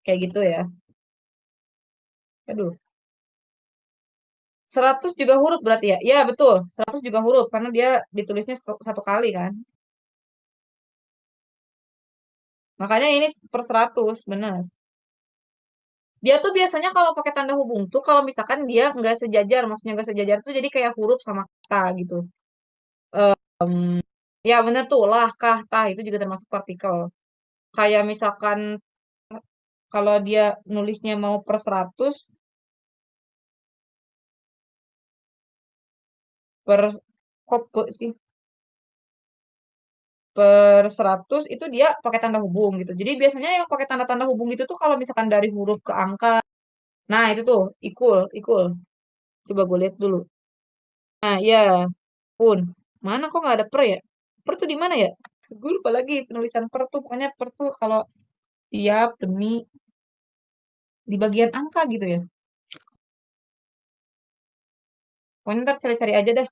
Speaker 1: Kayak gitu ya. Aduh. 100 juga huruf berarti ya? Iya betul, 100 juga huruf karena dia ditulisnya satu kali kan. Makanya ini per 100, benar. Dia tuh biasanya kalau pakai tanda hubung tuh kalau misalkan dia nggak sejajar, maksudnya nggak sejajar tuh jadi kayak huruf sama kata gitu. Ya bener tuh, lah, kah, tah itu juga termasuk partikel. Kayak misalkan kalau dia nulisnya mau per 100, per kop sih, per 100 itu dia pakai tanda hubung gitu. Jadi biasanya yang pakai tanda-tanda hubung itu tuh kalau misalkan dari huruf ke angka. Nah, itu tuh ikul, ikul. Coba gue lihat dulu. Nah, iya, pun. Mana kok nggak ada per ya? Per tuh di mana ya? Gue lupa lagi penulisan per tuh. Pokoknya per tuh kalau tiap, demi, di bagian angka gitu ya. Pokoknya ntar cari-cari aja deh.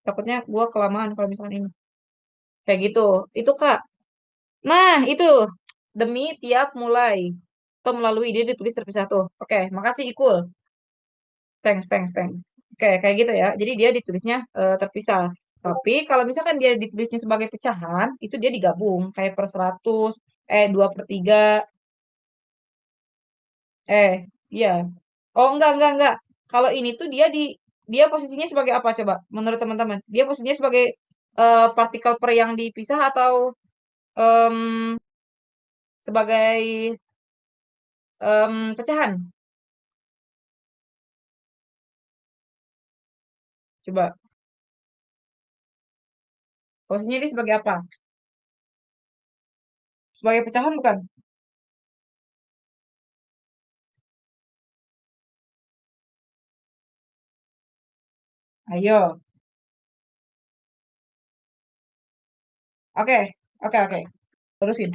Speaker 1: Takutnya gue kelamaan kalau misalkan ini. Kayak gitu. Itu Kak. Nah, itu. Demi, tiap, mulai. Atau melalui, dia ditulis terpisah tuh. Oke, makasih Ikul. Thanks, thanks, thanks. Oke, kayak gitu ya. Jadi dia ditulisnya terpisah. Tapi kalau misalkan dia ditulisnya sebagai pecahan, itu dia digabung. Kayak per 100, 2/3. Eh, iya. Oh, enggak. Kalau ini tuh dia posisinya sebagai apa coba? Menurut teman-teman, dia posisinya sebagai partikel per yang dipisah atau em, sebagai pecahan? Coba. Posisinya dia sebagai apa? Sebagai pecahan bukan? Ayo. Oke, oke. Terusin.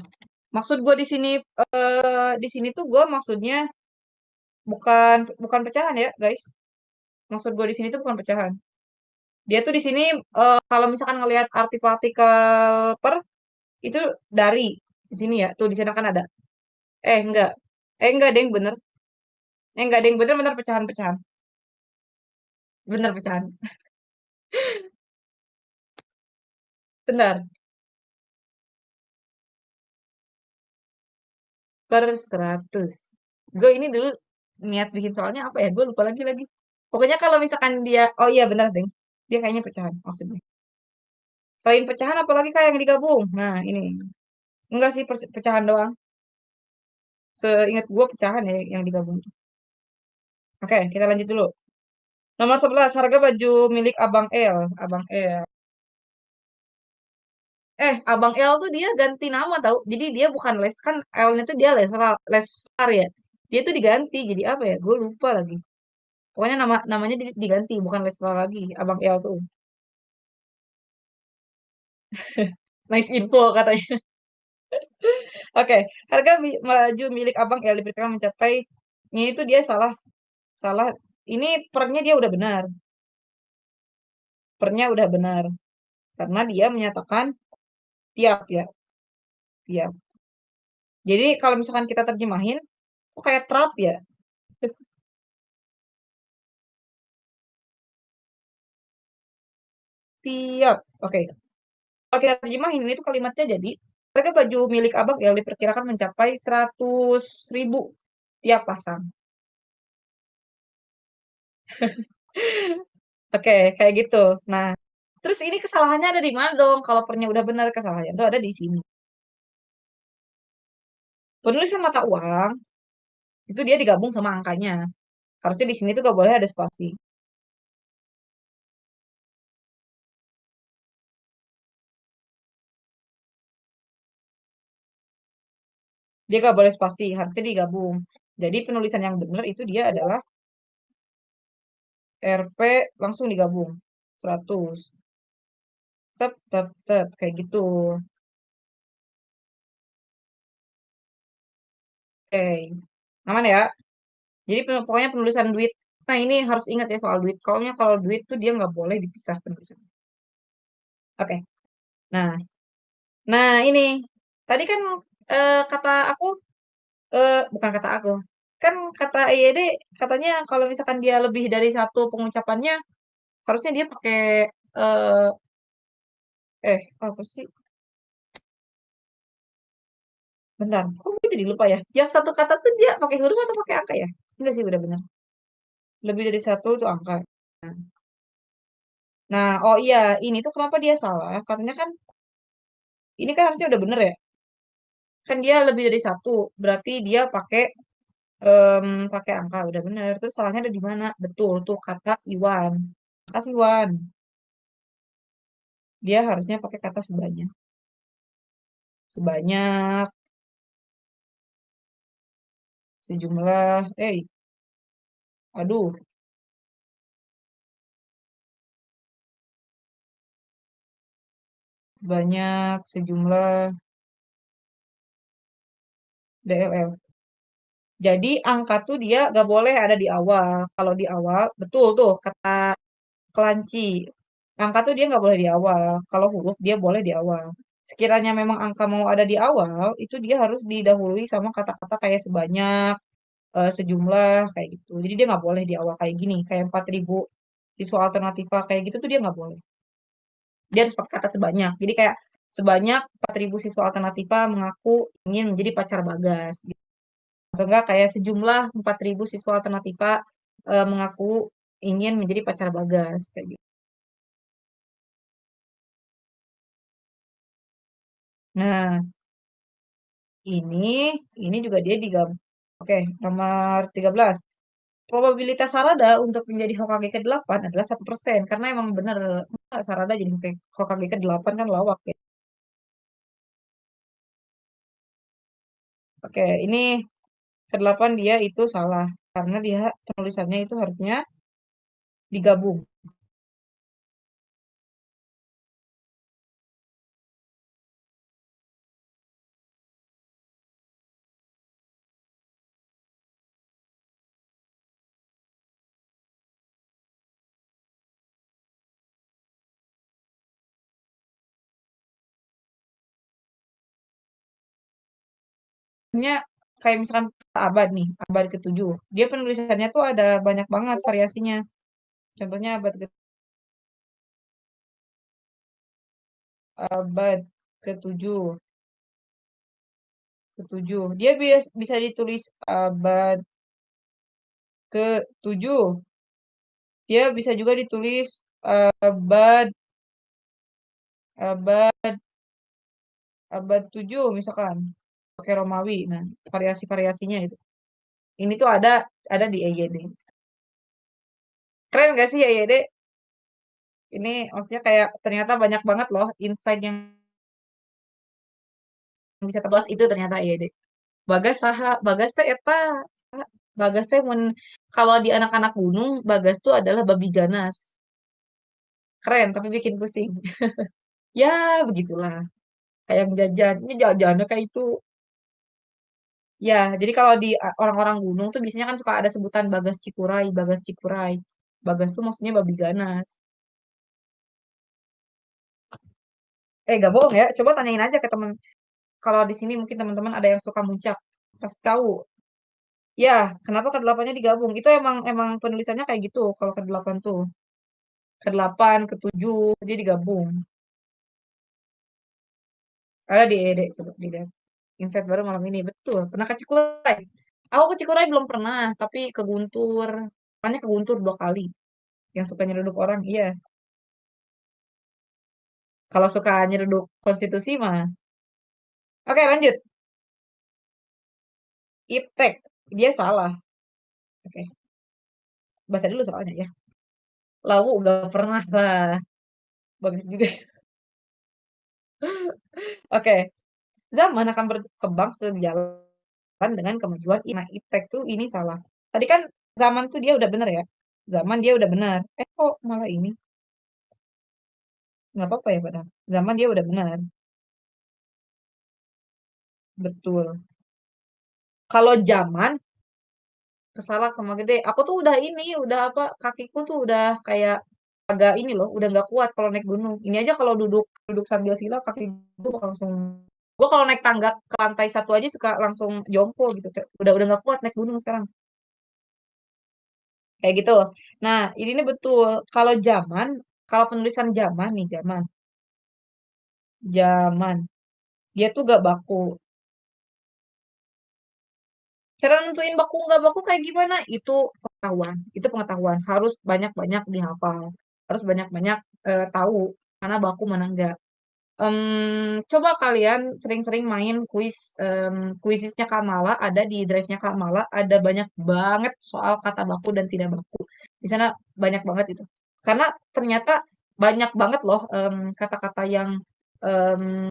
Speaker 1: Maksud gue di sini tuh gue maksudnya bukan bukan pecahan ya, guys. Maksud gue di sini tuh bukan pecahan. Dia tuh di sini kalau misalkan ngelihat arti partikel per itu dari di sini ya. Tuh di sana kan ada. Enggak. Enggak, Deng, bener. Enggak, Deng, bener pecahan-pecahan. Bener pecahan. Benar. Per 100. Gue ini dulu niat bikin soalnya apa ya? Gue lupa lagi. Pokoknya kalau misalkan dia, oh iya benar, Deng. Dia kayaknya pecahan maksudnya. Selain pecahan apalagi kayak yang digabung? Nah, ini. Enggak sih pecahan doang. Seingat gue pecahan ya yang digabung. Oke, kita lanjut dulu. Nomor 11, harga baju milik Abang L. Abang L. Abang L tuh dia ganti nama tahu. Jadi dia bukan les kan L-nya tuh dia Leslar ya. Dia tuh diganti jadi apa ya? Gue lupa lagi. Pokoknya namanya diganti bukan Leslar lagi. Abang L tuh. Nice info katanya. Oke, harga baju milik Abang L diperkirakan mencapai ini tuh dia salah salah ini pernya dia udah benar. Pernya udah benar karena dia menyatakan tiap ya, tiap. Jadi kalau misalkan kita terjemahin, kok kayak trap ya? Tiap. Oke. Kalau kita terjemahin ini tuh kalimatnya jadi, harga baju milik abang yang diperkirakan mencapai 100.000 tiap pasang. Oke, kayak gitu. Nah, terus ini kesalahannya ada di mana dong? Kalau pernya udah benar, kesalahannya itu ada di sini. Penulisan mata uang, itu dia digabung sama angkanya. Harusnya di sini tuh gak boleh ada spasi. Dia gak boleh spasi, harusnya digabung. Jadi penulisan yang benar itu dia adalah RP langsung digabung. 100. Tep, kayak gitu. Oke. Aman ya? Jadi pokoknya penulisan duit. Nah ini harus ingat ya soal duit. Kalau duit tuh dia nggak boleh dipisah penulisan. Oke. Nah, nah ini. Tadi kan kata aku, bukan kata aku. Kan kata IYD katanya kalau misalkan dia lebih dari satu pengucapannya harusnya dia pakai eh apa sih? Bentar, kok gue jadi lupa ya? Yang satu kata tuh dia pakai huruf atau pakai angka ya? Enggak sih, udah benar. Lebih dari satu itu angka. Nah, oh iya, ini tuh kenapa dia salah? Karena kan ini kan harusnya udah bener ya. Kan dia lebih dari satu, berarti dia pakai angka, udah bener. Terus salahnya ada di mana? Betul tuh kata Iwan. Kasih Iwan. Dia harusnya pakai kata sebanyak. Sebanyak, sejumlah, aduh, sebanyak, sejumlah, DLL. Jadi angka tuh dia gak boleh ada di awal. Kalau di awal, betul tuh kata kelanci. Angka tuh dia nggak boleh di awal. Kalau huruf dia boleh di awal. Sekiranya memang angka mau ada di awal, itu dia harus didahului sama kata-kata kayak sebanyak, sejumlah, kayak gitu. Jadi dia nggak boleh di awal kayak gini, kayak 4.000 siswa alternativa kayak gitu tuh dia nggak boleh. Dia harus pakai kata sebanyak. Jadi kayak sebanyak 4.000 siswa alternativa mengaku ingin menjadi pacar Bagas. Gitu. Atau enggak kayak sejumlah 4.000 siswa alternativa mengaku ingin menjadi pacar Bagas kayak gitu. Nah, ini juga dia digabung. Oke, nomor 13. Probabilitas Sarada untuk menjadi Hokage ke-8 adalah 1%. Karena emang bener, Sarada jadi Hokage ke-8 kan lawak ya. Oke, ini ke-8 dia itu salah. Karena dia penulisannya itu harusnya digabung. Sebenarnya kayak misalkan abad nih, abad ke-7. Dia penulisannya tuh ada banyak banget variasinya. Contohnya abad ke-7. Ke-7. Dia bisa ditulis abad ke-7. Dia bisa juga ditulis abad abad abad 7 misalkan pakai Romawi. Nah, variasi-variasinya itu. Ini tuh ada di EYD. Keren gak sih EYD? Ini maksudnya kayak ternyata banyak banget loh insight yang bisa tebas itu ternyata EYD. Bagas saha, Bagas teh eta, Bagas teh kalau di anak-anak gunung, Bagas tuh adalah babi ganas. Keren tapi bikin pusing. Ya, begitulah. Kayak jajan, ini jajannya kayak itu. Ya, jadi kalau di orang-orang gunung tuh biasanya kan suka ada sebutan Bagas Cikuray, Bagas Cikuray. Bagas tuh maksudnya babi ganas. Gak bohong ya. Coba tanyain aja ke temen. Kalau di sini mungkin teman-teman ada yang suka muncak. Pasti tahu. Ya, kenapa ke-8-nya digabung? Itu emang emang penulisannya kayak gitu. Kalau ke-8 tuh. Ke-8, ke-7, dia digabung. Ada di ED, coba dilihat. Insight baru malam ini. Betul. Pernah ke Cikuray? Aku ke Cikuray belum pernah, tapi ke Guntur. Makanya ke Guntur 2 kali. Yang suka nyeruduk orang, iya. Kalau suka nyeruduk konstitusi mah. Oke, lanjut. Iptek. Dia salah. Oke, baca dulu soalnya ya. Lawu gak pernah lah. Bagus juga. Oke, zaman akan berkembang sejalan dengan kemajuan. Nah, iptek tuh ini salah. Tadi kan zaman tuh dia udah bener ya. Zaman dia udah benar. Kok malah ini? Nggak apa-apa ya padahal. Zaman dia udah benar. Betul. Kalau zaman kesalah sama gede. Aku tuh udah ini, udah apa, kakiku tuh udah kayak agak ini loh, udah nggak kuat kalau naik gunung. Ini aja kalau duduk duduk sambil sila kaki gue langsung. Gue kalau naik tangga ke lantai satu aja suka langsung jompo gitu. Udah nggak kuat naik gunung sekarang. Kayak gitu. Nah, ini betul. Kalau zaman, kalau penulisan zaman nih, zaman, dia tuh gak baku. Cara nentuin baku nggak baku kayak gimana? Itu pengetahuan. Harus banyak-banyak dihafal. Harus banyak-banyak tahu mana baku mana enggak. Coba kalian sering-sering main kuisisnya Kamala, ada di drive-nya Kamala, ada banyak banget soal kata baku dan tidak baku. Di sana banyak banget itu. Karena ternyata banyak banget loh kata-kata yang em,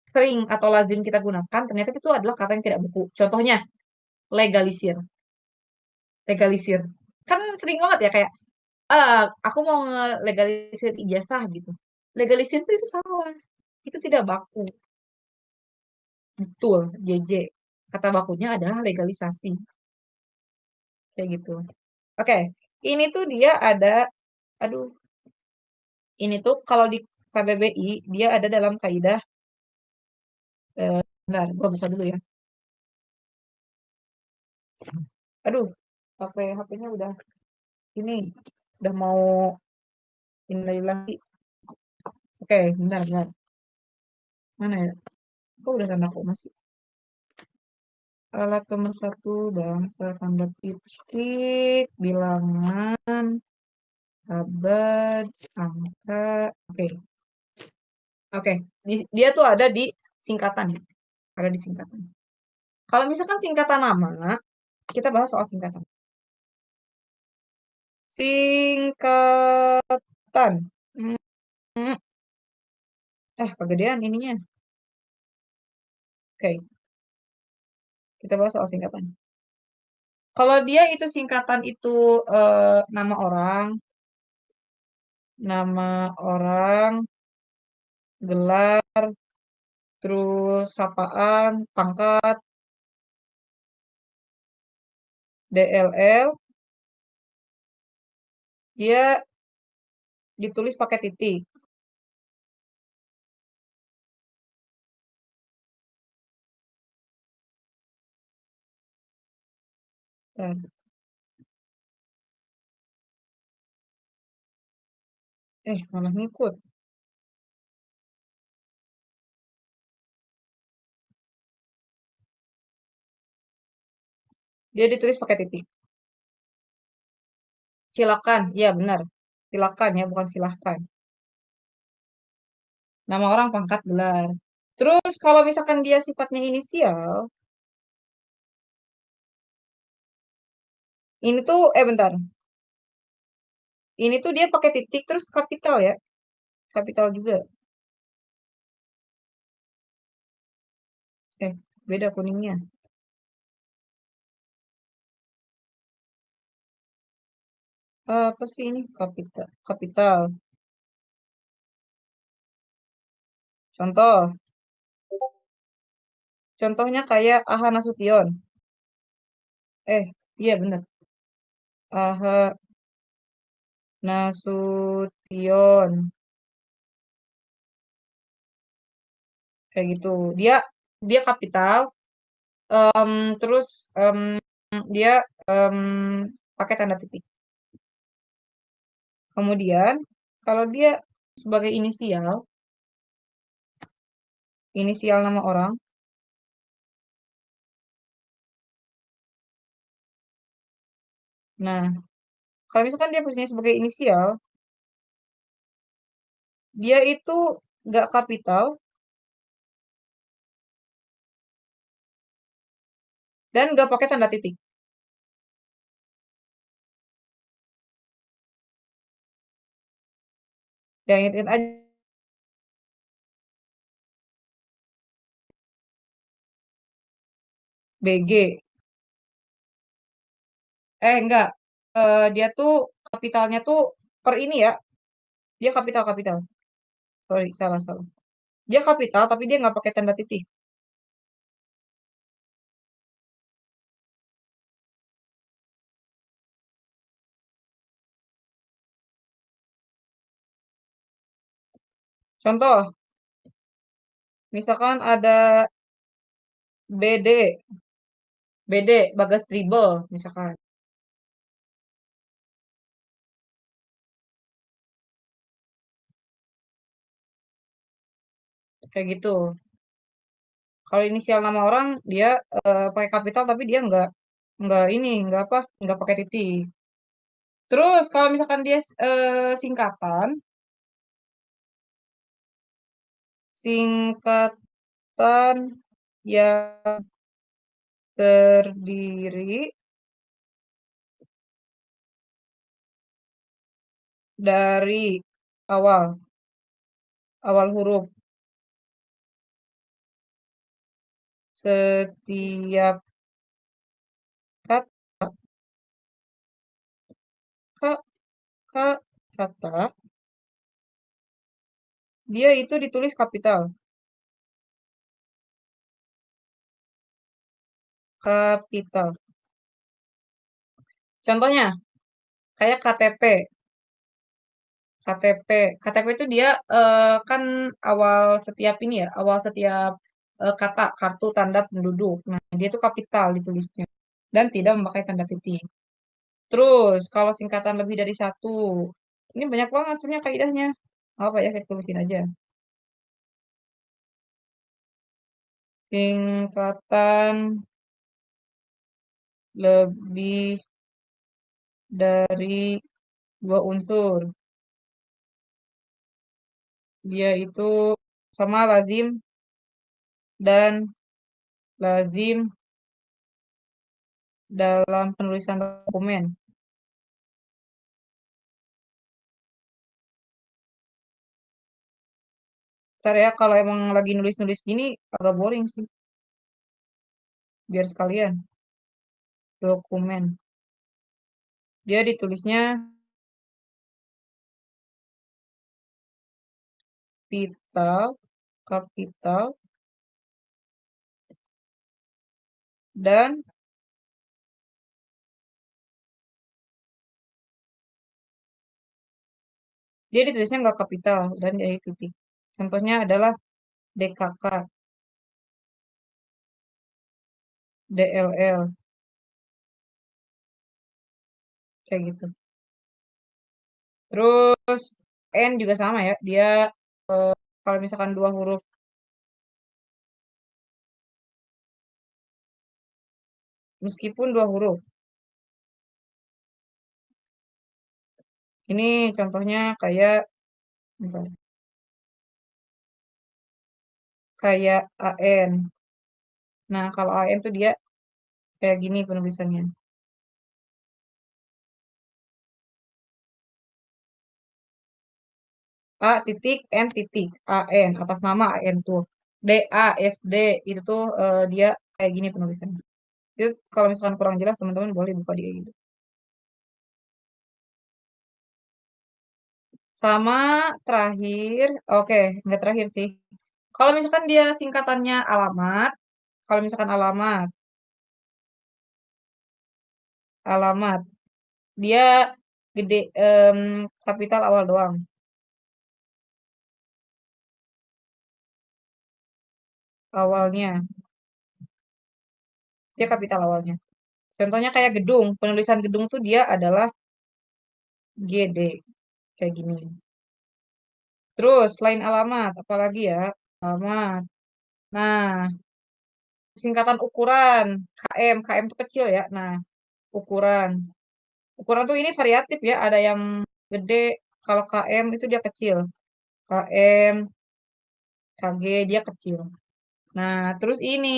Speaker 1: sering atau lazim kita gunakan, ternyata itu adalah kata yang tidak baku. Contohnya, legalisir. Legalisir. Kan sering banget ya kayak, aku mau legalisir ijazah gitu. Legalisir itu salah. Itu tidak baku. Betul, JJ. Kata bakunya adalah legalisasi. Kayak gitu. Oke, ini tuh dia ada, aduh, ini tuh kalau di KBBI, dia ada dalam kaidah, bentar, gua buka dulu ya. Aduh, HP-nya ini, udah mau ini lagi. Oke, bentar, bentar. Mana ya? Kok udah tanda kok masih? Alat pemersatu bangsa, tanda titik, bilangan, abad, angka. Oke, oke. Dia tuh ada di singkatan ya. Ada di singkatan. Kalau misalkan singkatan nama, kita bahas soal singkatan. Singkatan. Hmm, kegedean ininya. Oke, kita bahas soal singkatan. Kalau dia itu singkatan itu nama orang, gelar, terus sapaan, pangkat, DLL, dia ditulis pakai titik. Dan, malah ngikut. Dia ditulis pakai titik. Silakan, ya benar. Silakan ya, bukan silahkan. Nama orang, pangkat, gelar. Terus kalau misalkan dia sifatnya inisial, ini tuh, bentar. Ini tuh dia pakai titik terus kapital ya. Kapital juga. Beda kuningnya. Apa sih ini? Kapital. Kapital. Contoh. Contohnya kayak Aha Nasution. Iya bener. Aha Nasution. Kayak gitu. Dia dia kapital. Terus dia em, pakai tanda titik. Kemudian kalau dia sebagai inisial nama orang. Nah, kalau misalkan dia posisinya sebagai inisial, dia itu nggak kapital dan nggak pakai tanda titik. Yang ingat aja BG. Enggak. Dia tuh kapitalnya tuh per ini ya. Dia kapital. Sorry, salah salah. Dia kapital tapi dia nggak pakai tanda titik. Contoh, Misalkan ada BD, BD, Bagas Dribble, misalkan. Kayak gitu. Kalau inisial nama orang, dia pakai kapital tapi dia nggak ini, nggak apa, nggak pakai titik. Terus kalau misalkan dia singkatan, singkatan yang terdiri dari awal awal huruf setiap kata ka- kata dia itu ditulis kapital. Kapital. Contohnya kayak KTP. KTP. KTP itu dia kan awal setiap ini ya, awal setiap kata, kartu tanda penduduk. Nah, dia itu kapital ditulisnya dan tidak memakai tanda titik. Terus kalau singkatan lebih dari satu, ini banyak banget sebenarnya kaidahnya. Apa ya, saya tulisin aja. Singkatan lebih dari dua unsur. Dia itu sama lazim dan lazim dalam penulisan dokumen. Ntar ya, kalau emang lagi nulis-nulis gini, agak boring sih. Biar sekalian, dokumen. Dia ditulisnya kapital, kapital, dan dia ditulisnya nggak kapital dan dia titik. Contohnya adalah DKK, DLL, kayak gitu. Terus N juga sama ya, dia kalau misalkan dua huruf, meskipun dua huruf. Ini contohnya kayak, bentar, kayak AN. Nah, kalau AN tuh dia kayak gini penulisannya. A titik N titik AN, atas nama AN tuh. DASD itu tuh dia kayak gini penulisannya. Itu kalau misalkan kurang jelas teman-teman boleh buka dia gitu. Sama terakhir, oke, nggak terakhir sih. Kalau misalkan dia singkatannya alamat, kalau misalkan alamat, alamat, dia gede kapital awal doang, awalnya, dia kapital awalnya. Contohnya kayak gedung, penulisan gedung tuh dia adalah GD, kayak gini. Terus selain alamat, apalagi ya? Alamat. Nah, singkatan ukuran, KM, KM itu kecil ya. Nah, ukuran. Ukuran tuh ini variatif ya, ada yang gede, kalau KM itu dia kecil. KM, KG dia kecil. Nah, terus ini.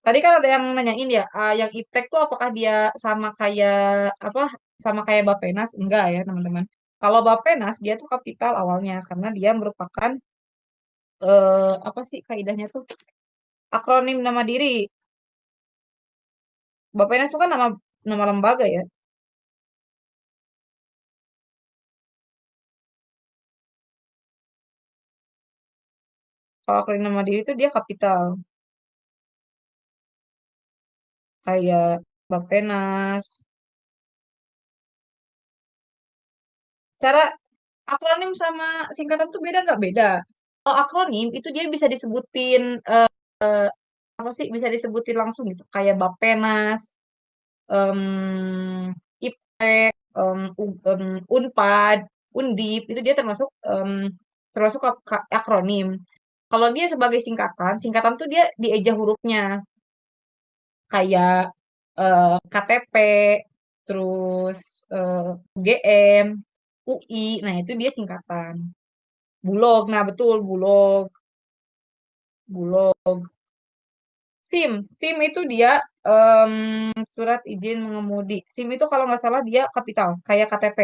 Speaker 1: Tadi kan ada yang nanyain ya, yang iptek tuh apakah dia sama kayak apa? Sama kayak Bapenas? Enggak ya, teman-teman. Kalau Bapenas dia tuh kapital awalnya karena dia merupakan apa sih kaidahnya tuh? Akronim nama diri. Bapenas itu kan nama nama lembaga ya. Kalau akronim nama diri itu dia kapital. Kayak Bapenas. Cara akronim sama singkatan tuh beda nggak? Beda. Kalau akronim itu dia bisa disebutin apa sih? Bisa disebutin langsung gitu kayak Bappenas, IPTEK, Unpad, Undip itu dia termasuk termasuk akronim. Kalau dia sebagai singkatan, singkatan tuh dia dieja hurufnya kayak KTP, terus UGM, UI, nah itu dia singkatan. Bulog, nah betul Bulog, Bulog. SIM, SIM itu dia surat izin mengemudi. SIM itu kalau nggak salah dia kapital, kayak KTP.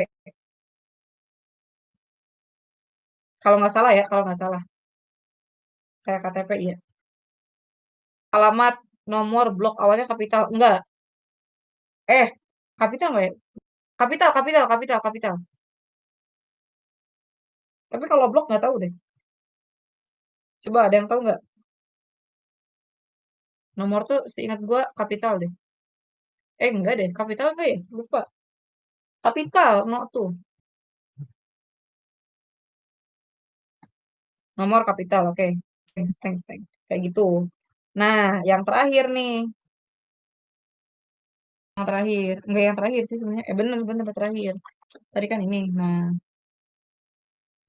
Speaker 1: Kalau nggak salah ya, kalau nggak salah, kayak KTP iya. Alamat, nomor, blok awalnya kapital, enggak. Eh, kapital nggak ya? Kapital, kapital, kapital, kapital. Tapi kalau blok nggak tahu deh. Coba ada yang tahu nggak? Nomor tuh seingat gua kapital deh. Enggak deh, kapital nggak ya? Lupa. Kapital, no tuh. Nomor kapital, oke. Thanks, thanks, thanks. Kayak gitu. Nah, yang terakhir nih. Yang terakhir. Enggak yang terakhir sih sebenarnya. Bener, bener terakhir. Tadi kan ini. Nah,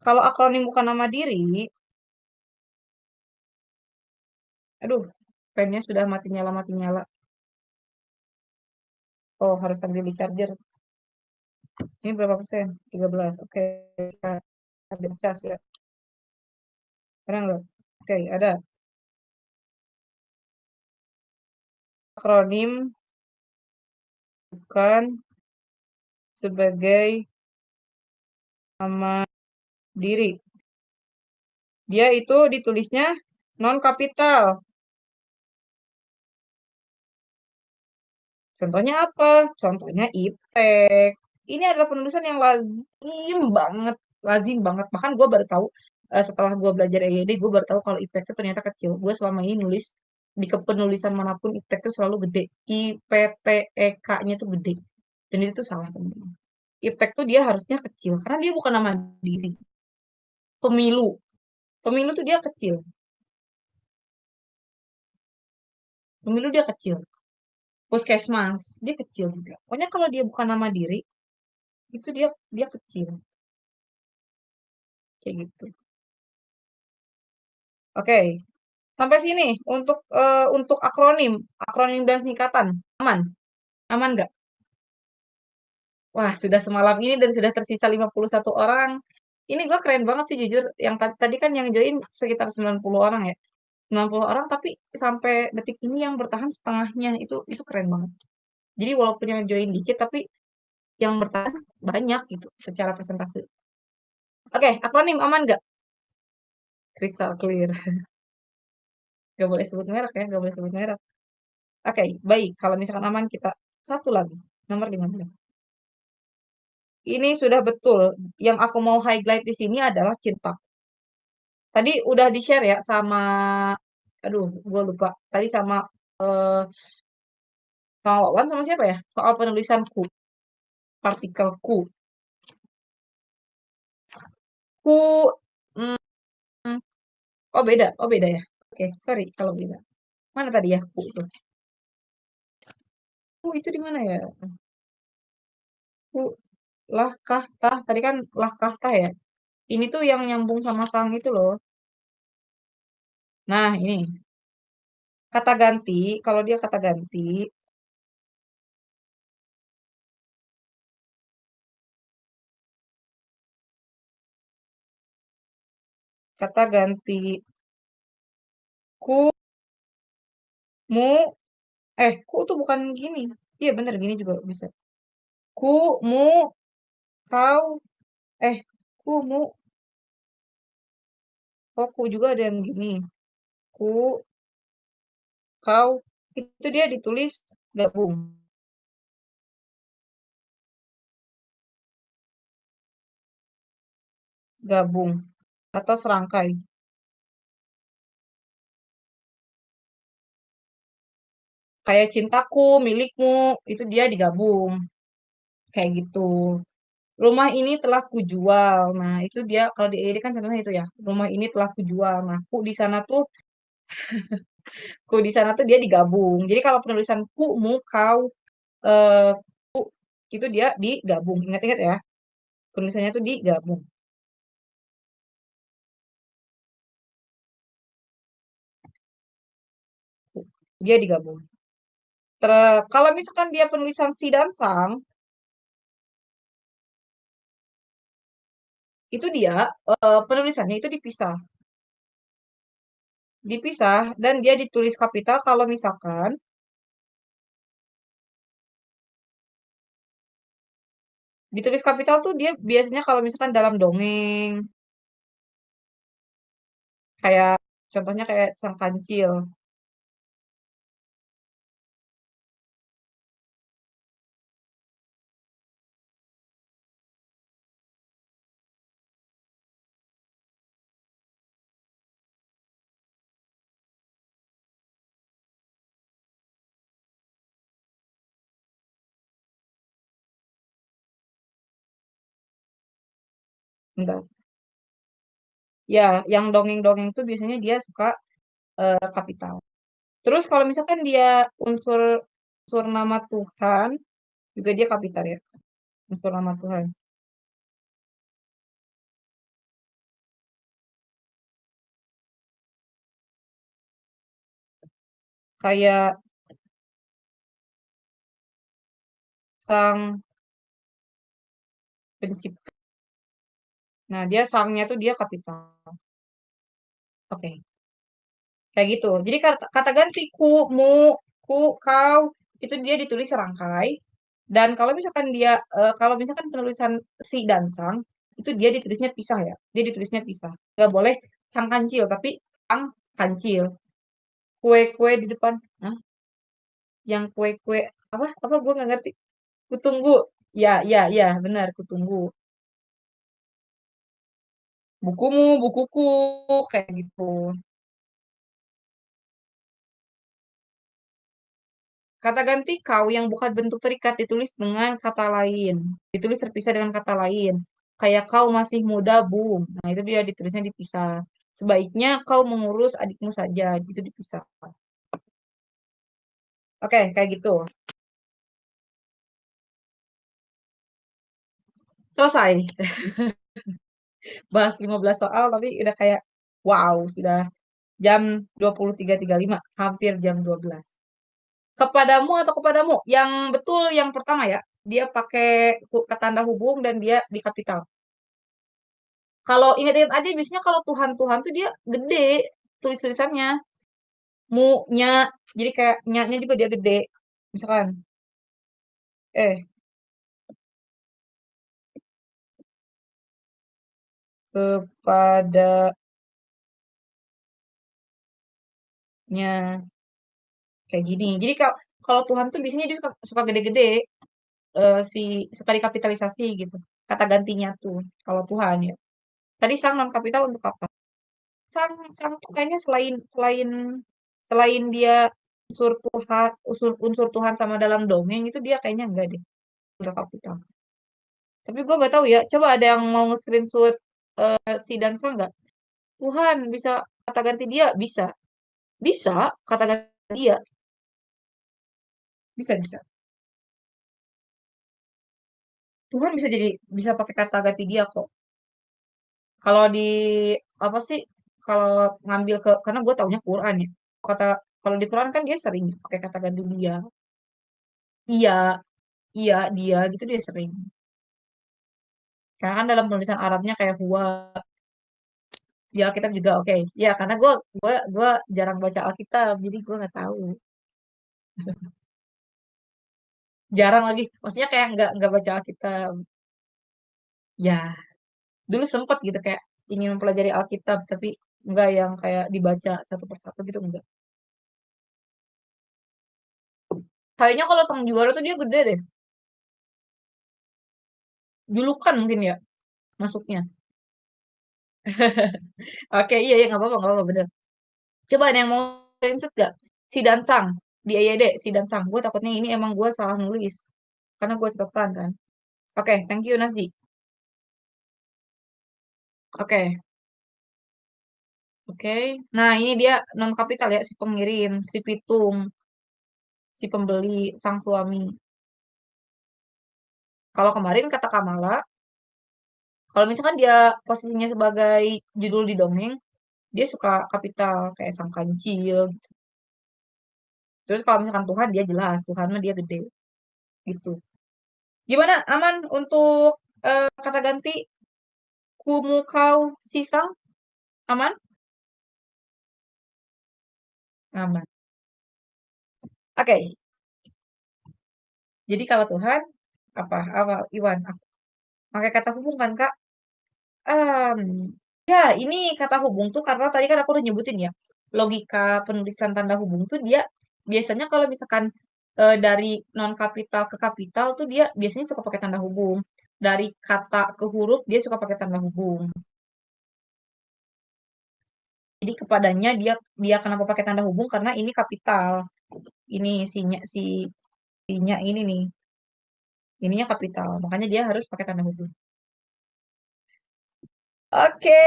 Speaker 1: kalau akronim bukan nama diri, aduh, pennya sudah mati nyala, mati nyala. Oh, harus sambil di charger. Ini berapa persen? 13. Oke, kita ada cas ya. Keren loh. Oke, ada. Akronim bukan sebagai nama diri. Dia itu ditulisnya non kapital. Contohnya apa? Contohnya iptek. Ini adalah penulisan yang lazim banget. Bahkan gue baru tahu setelah gue belajar EYD, gue baru tahu kalau iptek itu ternyata kecil. Gue selama ini nulis di kepenulisan manapun iptek itu selalu gede. IPTEK-nya itu gede. Dan itu tuh salah teman-teman. Iptek tuh dia harusnya kecil karena dia bukan nama diri. Pemilu, pemilu tuh dia kecil. Pemilu dia kecil. Puskesmas, dia kecil juga. Pokoknya kalau dia bukan nama diri, itu dia dia kecil. Kayak gitu. Oke, sampai sini untuk akronim, akronim dan singkatan. Aman? Aman nggak? Wah, sudah semalam ini dan sudah tersisa 51 orang. Ini gue keren banget sih jujur. Yang tadi kan yang join sekitar 90 orang ya. 90 orang tapi sampai detik ini yang bertahan setengahnya itu keren banget. Jadi walaupun yang join dikit tapi yang bertahan banyak gitu secara presentasi. Oke, akronim aman nggak? Crystal clear. Gak boleh sebut merek ya, gak boleh sebut merek. Oke, baik. Kalau misalkan aman kita satu lagi. Nomor 15. Ini sudah betul. Yang aku mau highlight di sini adalah cinta. Tadi udah di-share ya sama, aduh, gue lupa. Tadi eh, sama Wawan sama siapa ya? Soal penulisan ku, partikel ku. Ku, hmm, oh beda ya. Oke, sorry kalau beda. Mana tadi ya ku itu? Ku itu di mana ya? Ku, lah, kah, tah. Tadi kan lah, kah, tah ya. Ini tuh yang nyambung sama sang itu loh. Nah, ini. Kata ganti, kalau dia kata ganti ku, mu, ku tuh bukan gini. Iya bener gini juga bisa. Ku, mu, kau, eh, ku, mu, oh, ku juga ada yang gini. Ku, kau, itu dia ditulis gabung, gabung atau serangkai. Kayak cintaku, milikmu, itu dia digabung. Kayak gitu. Rumah ini telah kujual. Nah, itu dia kalau di EYD kan contohnya itu ya. Rumah ini telah kujual. Nah, ku di sana tuh dia digabung. Jadi kalau penulisan ku, mu, kau, eh, itu dia digabung. Ingat-ingat ya. Penulisannya tuh digabung. Dia digabung. Kalau misalkan dia penulisan si dan sang, itu dia penulisannya itu dipisah. Dipisah dan dia ditulis kapital kalau misalkan ditulis kapital tuh dia biasanya kalau misalkan dalam dongeng, kayak contohnya kayak sang kancil. Bentar. Ya, yang dongeng-dongeng tuh biasanya dia suka kapital. Terus kalau misalkan dia unsur unsur nama Tuhan, juga dia kapital ya, unsur nama Tuhan. Kayak sang pencipta. Nah, dia sangnya tuh dia kapital. Oke, kayak gitu. Jadi kata ganti ku, mu, ku, kau, itu dia ditulis serangkai. Dan kalau misalkan penulisan si dan sang, itu dia ditulisnya pisah ya. Dia ditulisnya pisah. Gak boleh sang kancil, tapi sang kancil. Kue-kue di depan. Hah? Yang kue-kue apa? Apa gue nggak ngerti. Kutunggu. Ya, ya, ya, benar, kutunggu. Bukumu, bukuku, kayak gitu. Kata ganti kau yang bukan bentuk terikat ditulis dengan kata lain. Ditulis terpisah dengan kata lain. Kayak kau masih muda, Bung. Nah, itu dia ditulisnya dipisah. Sebaiknya kau mengurus adikmu saja. Itu dipisah. Oke, kayak gitu. Selesai. Bahas 15 soal, tapi udah kayak, wow, sudah jam 23.35. Hampir jam 12. Kepadamu atau kepadamu? Yang betul yang pertama ya. Dia pakai tanda hubung dan dia di kapital. Kalau ingat-ingat aja biasanya kalau Tuhan-Tuhan tuh dia gede tulis-tulisannya. Mu-nya. Jadi kayak nya-nya juga dia gede. Misalkan, eh, kepadanya. Kayak gini. Jadi kalau Tuhan tuh biasanya dia suka gede-gede. Si suka dikapitalisasi gitu. Kata gantinya tuh. Kalau Tuhan ya. Tadi sang non kapital untuk apa? Sang sang tuh kayaknya selain selain selain dia unsur Tuhan sama dalam dongeng itu dia kayaknya enggak deh udah kapital. Tapi gue nggak tahu ya. Coba ada yang mau nge-screenshot si Dansa nggak? Tuhan bisa kata ganti dia bisa, bisa kata ganti dia bisa bisa. Tuhan bisa jadi bisa pakai kata ganti dia kok. Kalau di apa sih? Kalau ngambil karena gue taunya Quran ya. Kata kalau di Quran kan dia sering pakai kata ganti dia. Iya, iya dia gitu dia sering. Karena kan dalam penulisan Arabnya kayak huwa, di Alkitab juga oke. Ya karena gue jarang baca Alkitab, jadi gue nggak tahu. Jarang lagi. Maksudnya kayak nggak baca Alkitab. Ya, dulu sempet gitu kayak ingin mempelajari Alkitab, tapi nggak yang kayak dibaca satu persatu gitu enggak. Kayaknya kalau Sang Juara tuh dia gede deh. Julukan mungkin ya masuknya. Oke, iya ya nggak apa-apa bener. Coba ada yang mau screenshot gak? Si Dansang di EYD, si Dansang. Gue takutnya ini emang gue salah nulis karena gue catatan kan. Oke, thank you Nasdi. Oke, oke. Nah, ini dia non kapital ya, si pengirim, si pitung, si pembeli, sang suami. Kalau kemarin kata Kamala, kalau misalkan dia posisinya sebagai judul di dongeng, dia suka kapital kayak sang kancil. Terus kalau misalkan Tuhan dia jelas, Tuhan mah dia gede gitu. Gimana? Aman untuk kata ganti kumukau sisang? Aman? Aman. Oke. Jadi kalau Tuhan apa Iwan? Pakai kata hubung kan Kak? Ya ini kata hubung tuh karena tadi kan aku udah nyebutin ya, logika penulisan tanda hubung tuh dia biasanya kalau misalkan dari non kapital ke kapital tuh dia biasanya suka pakai tanda hubung. Dari kata ke huruf dia suka pakai tanda hubung. Jadi kepadanya dia dia kenapa pakai tanda hubung karena ini kapital. Ini sinya ini nih. Ininya kapital. Makanya dia harus pakai tanda hubung. Oke.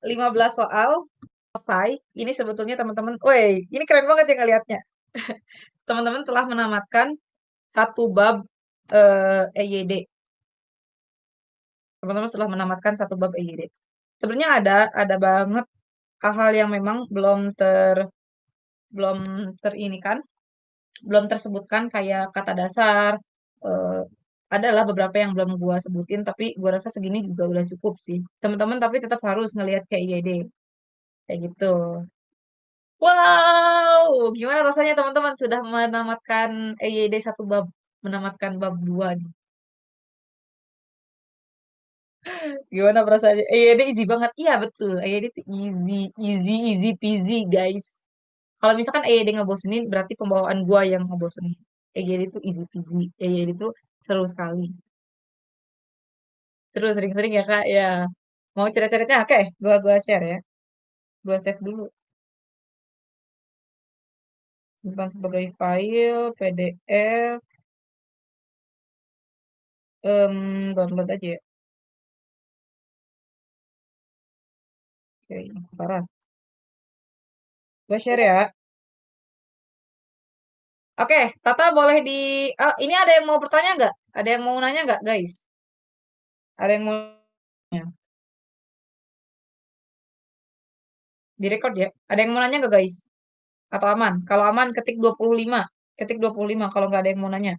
Speaker 1: 15 soal selesai. Ini sebetulnya teman-teman, woi, ini keren banget ya ngelihatnya. Teman-teman telah menamatkan satu bab EYD. Teman-teman telah menamatkan satu bab EYD. Sebenarnya ada banget hal-hal yang memang belum ter ini kan, belum tersebutkan kayak kata dasar. eh, Adalah beberapa yang belum gua sebutin, tapi gua rasa segini juga udah cukup sih. Teman-teman tapi tetap harus ngelihat kayak IED kayak gitu. Wow, gimana rasanya teman-teman sudah menamatkan EYD satu bab, menamatkan bab 2 nih. Gimana perasaannya? EYD easy banget. Iya betul, EYD itu easy, easy, easy peasy guys. Kalau misalkan EYD ngebosenin, berarti pembawaan gua yang ngebosenin. EYD itu easy peasy. EYD itu seru sekali. Terus sering-sering ya Kak, ya. Mau cerita-ceritanya? Oke, gua share ya. Gua save dulu. Simpan sebagai file, PDF, download aja ya. Oke, ini parah. Gua share ya. Oke, Tata boleh ini ada yang mau bertanya nggak? Ada yang mau nanya nggak, guys? Ada yang mau nanya? Direcord ya. Ada yang mau nanya nggak, guys? Atau aman? Kalau aman, ketik 25. Ketik 25 kalau nggak ada yang mau nanya.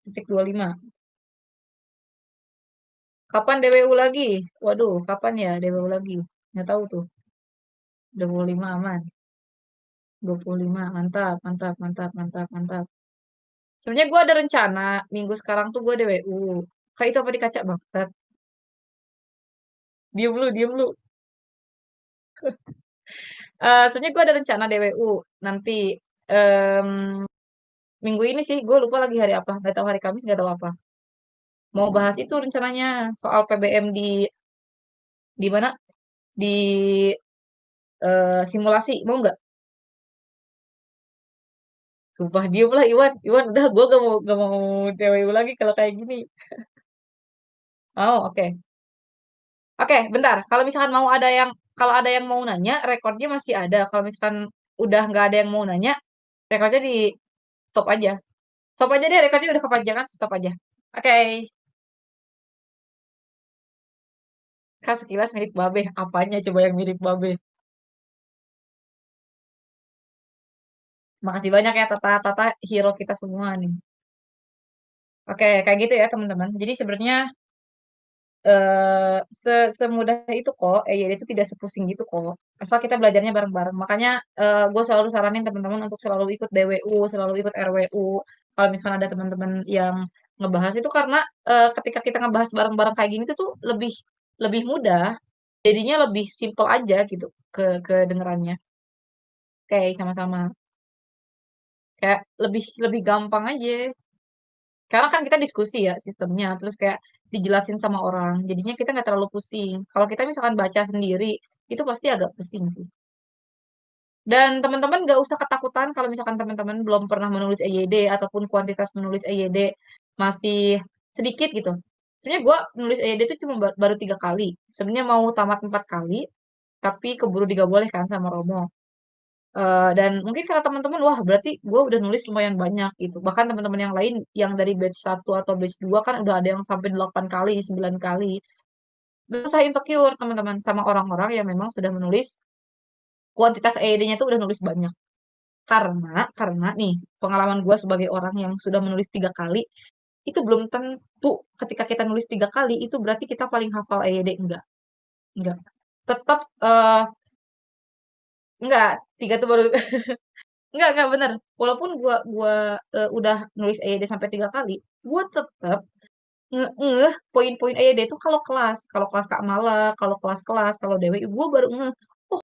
Speaker 1: Ketik 25. Kapan DWU lagi? Waduh, kapan ya DWU lagi? Nggak tahu tuh. 25 aman. 25, mantap, mantap, mantap, mantap, mantap. Sebenarnya gue ada rencana, minggu sekarang tuh gue DWU. Kayak itu apa di kaca banget. Diem lu. Sebenarnya gue ada rencana DWU. Nanti, em, minggu ini sih, gue lupa lagi hari apa. Gak tahu hari Kamis, gak tahu apa. Mau bahas itu rencananya, soal PBM di mana? Di simulasi, mau nggak? Sumpah diem lah Iwan. Iwan udah gue gak mau DWU lagi kalau kayak gini. Oh, oke. Oke, bentar. Kalau ada yang mau nanya, rekornya masih ada. Kalau misalkan udah nggak ada yang mau nanya, rekornya di stop aja. Stop aja deh, rekornya udah kepanjangan, stop aja. Oke. Kak sekilas mirip Babe. Apanya coba yang mirip Babe? Makasih banyak ya Tata. Tata hero kita semua nih. Oke, kayak gitu ya teman-teman. Jadi sebenarnya semudah itu kok, ya itu tidak sepusing gitu kok. Asal kita belajarnya bareng-bareng. Makanya gue selalu saranin teman-teman untuk selalu ikut DWU, selalu ikut RWU. Kalau misalnya ada teman-teman yang ngebahas itu karena ketika kita ngebahas bareng-bareng kayak gini tuh lebih lebih mudah, jadinya lebih simple aja gitu kedengerannya. Kayak sama-sama. Kayak lebih lebih gampang aja. Karena kan kita diskusi ya sistemnya, terus kayak dijelasin sama orang, jadinya kita nggak terlalu pusing. Kalau kita misalkan baca sendiri, itu pasti agak pusing sih. Dan teman-teman nggak usah ketakutan kalau misalkan teman-teman belum pernah menulis EYD ataupun kuantitas menulis EYD masih sedikit gitu. Sebenarnya gue nulis EYD itu cuma baru 3 kali. Sebenarnya mau tamat 4 kali, tapi keburu digabolehkan sama Romo. Dan mungkin kata teman-teman, wah berarti gue udah nulis lumayan banyak gitu. Bahkan teman-teman yang lain yang dari batch 1 atau batch 2 kan udah ada yang sampai 8 kali, 9 kali. Gak usah insecure teman-teman sama orang-orang yang memang sudah menulis kuantitas EYD-nya tuh udah nulis banyak. Karena nih, pengalaman gue sebagai orang yang sudah menulis 3 kali, itu belum tentu ketika kita nulis 3 kali, itu berarti kita paling hafal EYD. Enggak. Tetap, enggak, 3 tuh baru, enggak, bener. Walaupun gua udah nulis EYD sampai 3 kali, gua tetap ngeh poin-poin EYD itu kalau kelas Kak Mala, kalau kelas-kelas, kalau DWI, gua baru ngeh.